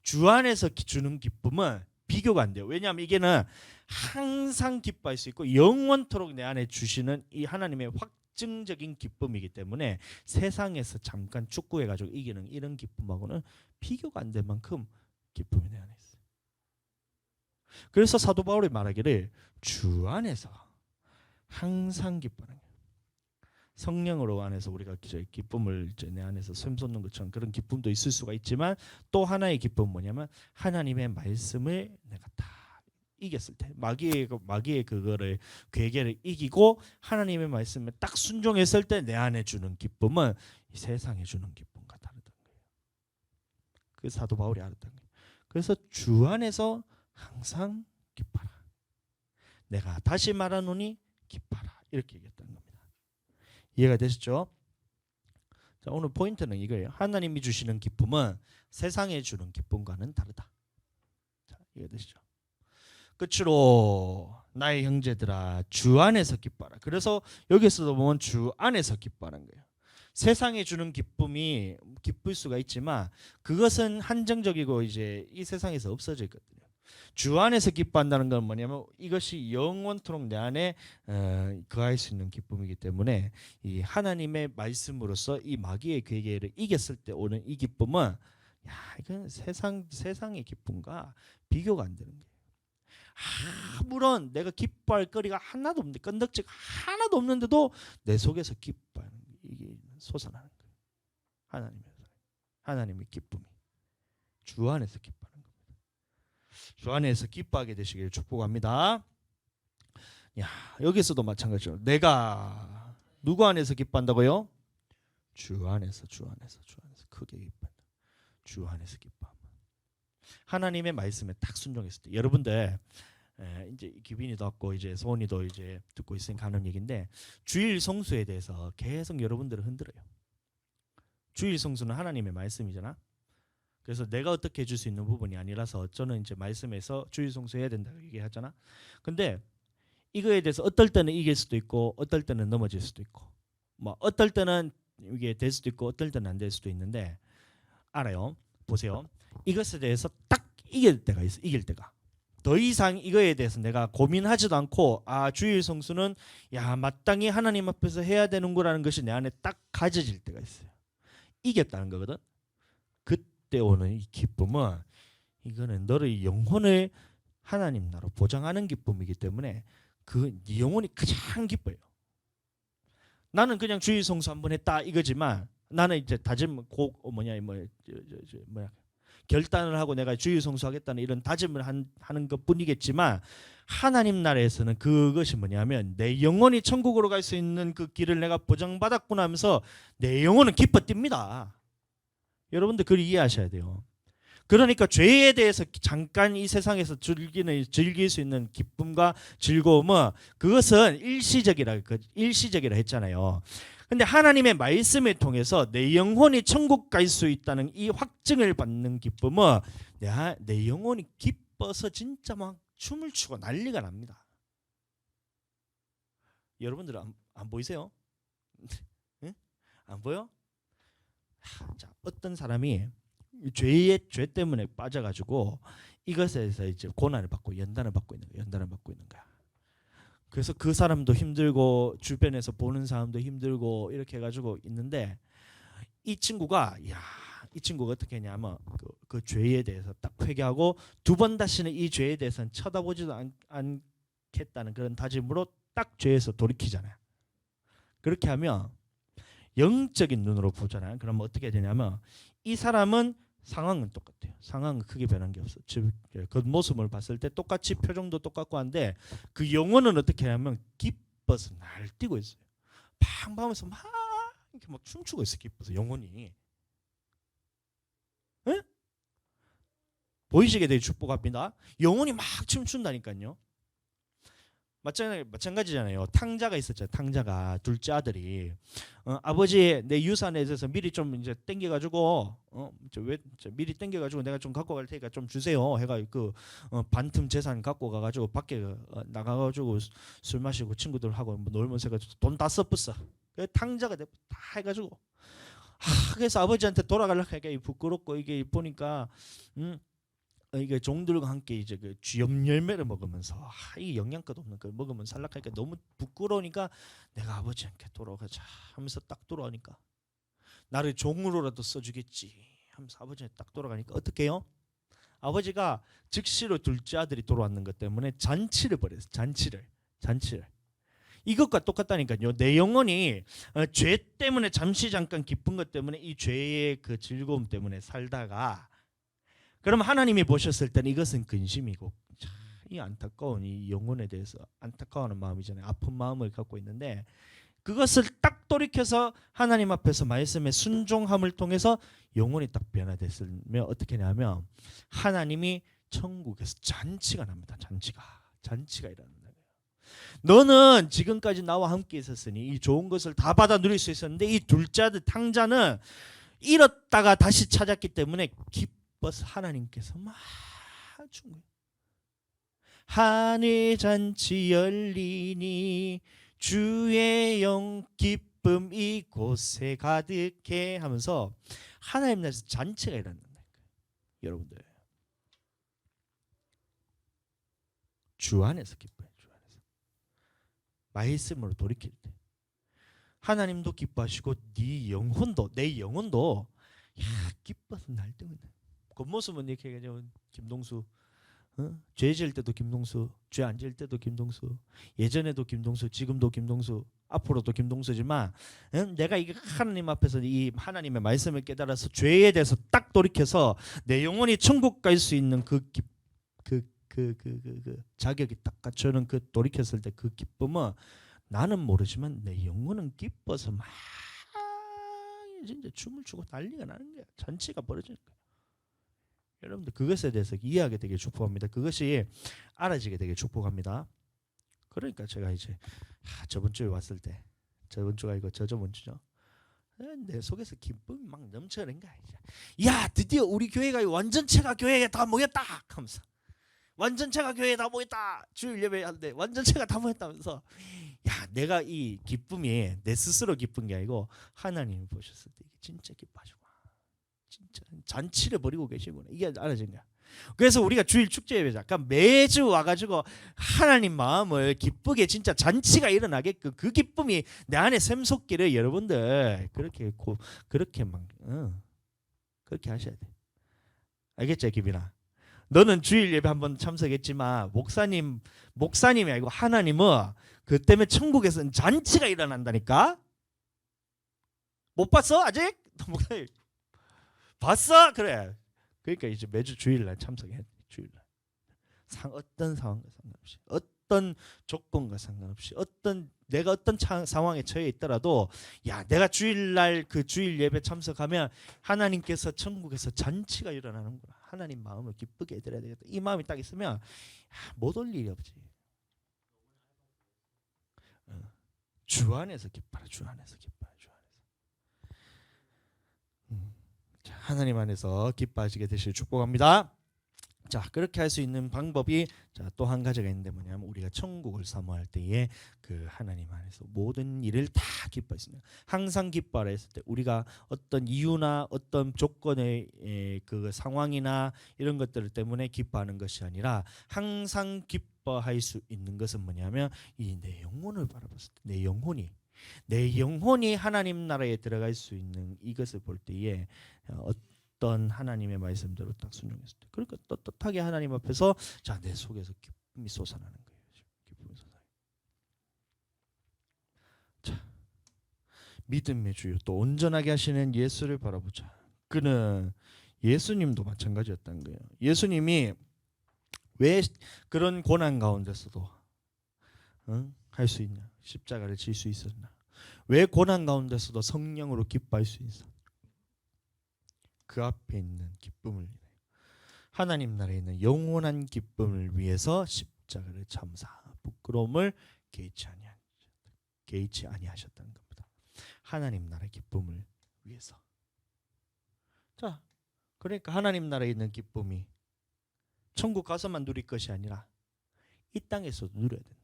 주 안에서 주는 기쁨은 비교가 안 돼요. 왜냐하면 이게는 항상 기뻐할 수 있고 영원토록 내 안에 주시는 이 하나님의 확증적인 기쁨이기 때문에 세상에서 잠깐 축구해가지고 이기는 이런 기쁨하고는 비교가 안 될 만큼 기쁨이 내 안에 있어요. 그래서 사도 바울이 말하기를 주 안에서 항상 기뻐하는 거예요. 성령으로 안에서 우리가 기쁨을 이제 내 안에서 샘솟는 것처럼 그런 기쁨도 있을 수가 있지만 또 하나의 기쁨은 뭐냐면 하나님의 말씀을 내가 다 이겼을 때 마귀의 그거를 괴계를 이기고 하나님의 말씀에 딱 순종했을 때 내 안에 주는 기쁨은 이 세상에 주는 기쁨과 다르다는 거예요. 그 사도 바울이 알았던 거예요. 그래서 주 안에서 항상 기뻐라. 내가 다시 말하노니 기뻐라. 이렇게 얘기했다는 겁니다. 이해가 되셨죠? 자, 오늘 포인트는 이거예요. 하나님이 주시는 기쁨은 세상에 주는 기쁨과는 다르다. 자, 이해가 되시죠? 끝으로 나의 형제들아 주 안에서 기뻐라. 그래서 여기서도 보면 주 안에서 기뻐하는 거예요. 세상에 주는 기쁨이 기쁠 수가 있지만 그것은 한정적이고 이제 이 세상에서 없어져 있거든요. 주 안에서 기뻐한다는 건 뭐냐면 이것이 영원토록 내 안에 거할 수 있는 기쁨이기 때문에 이 하나님의 말씀으로서 이 마귀의 괴계를 이겼을 때 오는 이 기쁨은 이건 세상의 기쁨과 비교가 안 되는 거예요. 아무런 내가 기뻐할 거리가 하나도 없는데 건덕지가 하나도 없는데도 내 속에서 기뻐하는 이게 솟아나는 거예요. 하나님의 기쁨이 주 안에서 기뻐하는 겁니다. 주 안에서 기뻐하게 되시길 축복합니다. 여기서도 마찬가지로 내가 누구 안에서 기뻐한다고요? 주 안에서 크게 기뻐한다. 주 안에서 기뻐. 하나님의 말씀에 딱 순종했을 때 여러분들 이제 기빈이도 왔고 이제 소원이도 이제 듣고 있으니까 하는 얘기인데 주일 성수에 대해서 계속 여러분들을 흔들어요. 주일 성수는 하나님의 말씀이잖아. 그래서 내가 어떻게 해줄 수 있는 부분이 아니라서 저는 이제 말씀에서 주일 성수해야 된다고 얘기하잖아. 근데 이거에 대해서 어떨 때는 이길 수도 있고 어떨 때는 넘어질 수도 있고 뭐 어떨 때는 이게 될 수도 있고 어떨 때는 안 될 수도 있는데 알아요. 보세요. 이것에 대해서 딱 이길 때가 있어. 이길 때가. 더 이상 이거에 대해서 내가 고민하지도 않고 주일 성수는 마땅히 하나님 앞에서 해야 되는구라는 것이 내 안에 딱 가져질 때가 있어요. 이겼다는 거거든. 그때 오는 이 기쁨은 이거는 너의 영혼을 하나님 나라로 보장하는 기쁨이기 때문에 네 영혼이 가장 기뻐요. 나는 그냥 주일 성수 한번 했다 이거지만 나는 이제 결단을 하고 내가 주일 성수하겠다는 이런 다짐을 하는 것뿐이겠지만 하나님 나라에서는 그것이 뭐냐면 내 영혼이 천국으로 갈 수 있는 그 길을 내가 보장받았구나 하면서 내 영혼은 기뻐 뜁니다. 여러분들 그걸 이해하셔야 돼요. 그러니까 죄에 대해서 잠깐 이 세상에서 즐길 수 있는 기쁨과 즐거움은 그것은 일시적이라 했잖아요. 근데 하나님의 말씀을 통해서 내 영혼이 천국 갈 수 있다는 이 확증을 받는 기쁨은 내 영혼이 기뻐서 진짜 막 춤을 추고 난리가 납니다. 여러분들 안 보이세요? 응? 안 보여? 자, 어떤 사람이 죄 때문에 빠져가지고 이것에서 이제 고난을 받고 연단을 받고 있는 거야. 그래서 그 사람도 힘들고 주변에서 보는 사람도 힘들고 이렇게 해가지고 있는데 이 친구가 어떻게 했냐면 그 죄에 대해서 딱 회개하고 두 번 다시는 이 죄에 대해서는 쳐다보지도 않겠다는 그런 다짐으로 딱 죄에서 돌이키잖아요. 그렇게 하면 영적인 눈으로 보잖아요. 그러면 어떻게 되냐면 이 사람은 상황은 똑같아요. 상황은 크게 변한 게 없어. 겉모습을 봤을 때 똑같이 표정도 똑같고 한데 그 영혼은 어떻게 하면 기뻐서 날뛰고 있어요. 팡팡하면서 막 이렇게 막 춤추고 있어. 기뻐서 영혼이. 에? 보이시게 되게 축복합니다. 영혼이 막 춤춘다니까요. 마찬가지잖아요. 탕자가 있었잖아요. 탕자가 둘째 아들이 아버지 내 유산에 대해서 미리 좀 이제 땡겨가지고 미리 땡겨가지고 내가 좀 갖고 갈 테니까 좀 주세요. 해가 반틈 재산 갖고 가가지고 밖에 나가가지고 술 마시고 친구들하고 뭐 놀면서 해가지고 돈 다 썼었어. 탕자가 다 해가지고 그래서 아버지한테 돌아가려고 하니까 부끄럽고 이게 보니까 이게 종들과 함께 이제 그 쥐염 열매를 먹으면서 이 영양가도 없는 걸 먹으면 살락하니까 너무 부끄러우니까 내가 아버지한테 돌아가자 하면서 딱 돌아오니까 나를 종으로라도 써주겠지 하면서 아버지한테 딱 돌아가니까 어떻게 해요? 아버지가 즉시로 둘째 아들이 돌아왔는 것 때문에 잔치를 벌였어요. 잔치를. 이것과 똑같다니까요. 내 영혼이 죄 때문에 잠시 잠깐 기쁜 것 때문에 이 죄의 그 즐거움 때문에 살다가 그럼 하나님이 보셨을 때는 이것은 근심이고 이 안타까운 이 영혼에 대해서 안타까워하는 마음이잖아요. 아픈 마음을 갖고 있는데 그것을 딱 돌이켜서 하나님 앞에서 말씀의 순종함을 통해서 영혼이 딱 변화됐으면 어떻게 하냐면 하나님이 천국에서 잔치가 납니다. 잔치가 일어난다. 너는 지금까지 나와 함께 있었으니 이 좋은 것을 다 받아 누릴 수 있었는데 이 둘째 아들 탕자는 잃었다가 다시 찾았기 때문에 기뻐서 하나님께서 막 준 거예요. 하늘 잔치 열리니 주의 영 기쁨 이곳에 가득해 하면서 하나님 나라에서 잔치가 일어난다. 여러분들 주 안에서 기뻐요. 주 안에서 말씀으로 돌이킬 때 하나님도 기뻐하시고 네 영혼도 내 영혼도 기뻐서 날뛰는 겉모습은 이렇게 그냥 김동수 죄 지을 때도 김동수, 죄 안 지을 때도 김동수, 예전에도 김동수, 지금도 김동수, 앞으로도 김동수지만 내가 이 하나님 앞에서 이 하나님의 말씀을 깨달아서 죄에 대해서 딱 돌이켜서 내 영혼이 천국 갈 수 있는 그 자격이 딱 갖추는 그 돌이켰을 때 그 기쁨은 나는 모르지만 내 영혼은 기뻐서 막 진짜 춤을 추고 난리가 나는 거야. 잔치가 벌어지는 거야. 여러분들 그것에 대해서 이해하게 되게 축복합니다. 그것이 알아지게 되게 축복합니다. 그러니까 제가 이제 저번 주에 왔을 때 저번 주가 아니고 저번 주죠. 내 속에서 기쁨이 막 넘쳐는 거야. 야 드디어 우리 교회가 완전체가 교회에 다 모였다 하면서 완전체가 교회에 다 모였다. 주일 예배 하는데 완전체가 다 모였다면서 야 내가 이 기쁨이 내 스스로 기쁜 게 아니고 하나님이 보셨을 때 이게 진짜 기뻐하시고 진짜 잔치를 벌이고 계시구나. 이게 알아진 거야. 그래서 우리가 주일 축제 예배자 그러니까 매주 와가지고 하나님 마음을 기쁘게 진짜 잔치가 일어나게끔 그 기쁨이 내 안에 샘솟기를 여러분들 그렇게 막 그렇게 하셔야 돼. 알겠죠, 기빈아? 너는 주일 예배 한번 참석했지만 목사님이 아니고 하나님은 그 때문에 천국에서는 잔치가 일어난다니까. 못 봤어 아직? 목사님 봤어? 그래. 그러니까 이제 매주 주일날 참석해. 주일날 어떤 상황과 상관없이 어떤 조건과 상관없이 내가 어떤 상황에 처해 있더라도 야 내가 주일날 그 주일 예배 참석하면 하나님께서 천국에서 잔치가 일어나는구나. 하나님 마음을 기쁘게 해드려야 되겠다. 이 마음이 딱 있으면 못 올 일이 없지. 주 안에서 기뻐라. 주 안에서 기뻐라. 주 안에서. 하나님 안에서 기뻐하시게 되실 축복합니다. 자 그렇게 할 수 있는 방법이 또 한 가지가 있는데 뭐냐면 우리가 천국을 사모할 때에 그 하나님 안에서 모든 일을 다 기뻐했습니다. 항상 기뻐하라 했을 때 우리가 어떤 이유나 어떤 조건의 그 상황이나 이런 것들 때문에 기뻐하는 것이 아니라 항상 기뻐할 수 있는 것은 뭐냐면 이 내 영혼을 바라봤을 때 내 영혼이 하나님 나라에 들어갈 수 있는 이것을 볼 때에 어떤 하나님의 말씀대로 딱 순종했을 때 그러니까 떳떳하게 하나님 앞에서 자 내 속에서 기쁨이 솟아나는 거예요. 기쁨이 솟아나요. 자 믿음의 주요 또 온전하게 하시는 예수를 바라보자. 그는 예수님도 마찬가지였다는 거예요. 예수님이 왜 그런 고난 가운데서도 할 수 있냐? 십자가를 질 수 있었나? 왜 고난 가운데서도 성령으로 기뻐할 수 있어? 그 앞에 있는 기쁨을 위해 하나님 나라에 있는 영원한 기쁨을 위해서 십자가를 참사 부끄러움을 개의치 아니하셨다는 겁니다. 하나님 나라의 기쁨을 위해서. 자, 그러니까 하나님 나라에 있는 기쁨이 천국 가서만 누릴 것이 아니라 이 땅에서도 누려야 된다.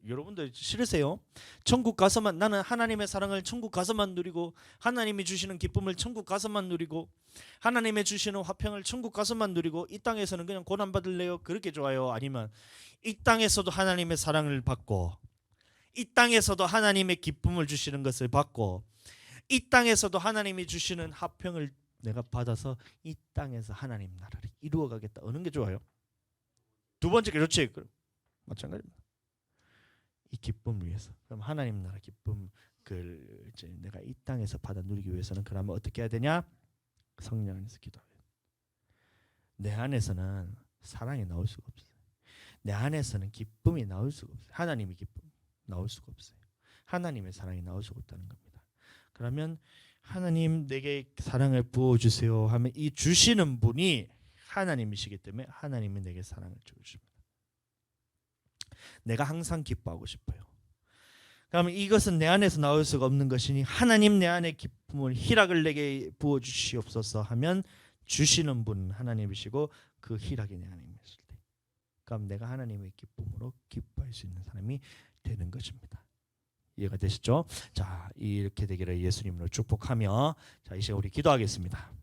여러분들 싫으세요? 천국 가서만 나는 하나님의 사랑을 천국 가서만 누리고 하나님이 주시는 기쁨을 천국 가서만 누리고 하나님의 주시는 화평을 천국 가서만 누리고 이 땅에서는 그냥 고난 받을래요? 그렇게 좋아요? 아니면 이 땅에서도 하나님의 사랑을 받고 이 땅에서도 하나님의 기쁨을 주시는 것을 받고 이 땅에서도 하나님이 주시는 화평을 내가 받아서 이 땅에서 하나님 나라를 이루어가겠다. 어느 게 좋아요? 두 번째가 좋지. 마찬가지입니다. 이 기쁨을 위해서. 그럼 하나님 나라 기쁨 이제 내가 이 땅에서 받아 누리기 위해서는 그러면 어떻게 해야 되냐? 성령 안에서 기도해야 돼. 내 안에서는 사랑이 나올 수가 없어요. 내 안에서는 기쁨이 나올 수가 없어요. 하나님의 기쁨 나올 수가 없어요. 하나님의 사랑이 나올 수가 없다는 겁니다. 그러면 하나님 내게 사랑을 부어주세요 하면 이 주시는 분이 하나님이시기 때문에 하나님이 내게 사랑을 주십니다. 내가 항상 기뻐하고 싶어요. 그러면 이것은 내 안에서 나올 수가 없는 것이니 하나님 내 안에 기쁨을 희락을 내게 부어주시옵소서 하면 주시는 분 하나님이시고 그 희락이 내 안에 있을 때 그럼 내가 하나님의 기쁨으로 기뻐할 수 있는 사람이 되는 것입니다. 이해가 되시죠? 자, 이렇게 되기를 예수님으로 축복하며 자, 이 시간 우리 기도하겠습니다.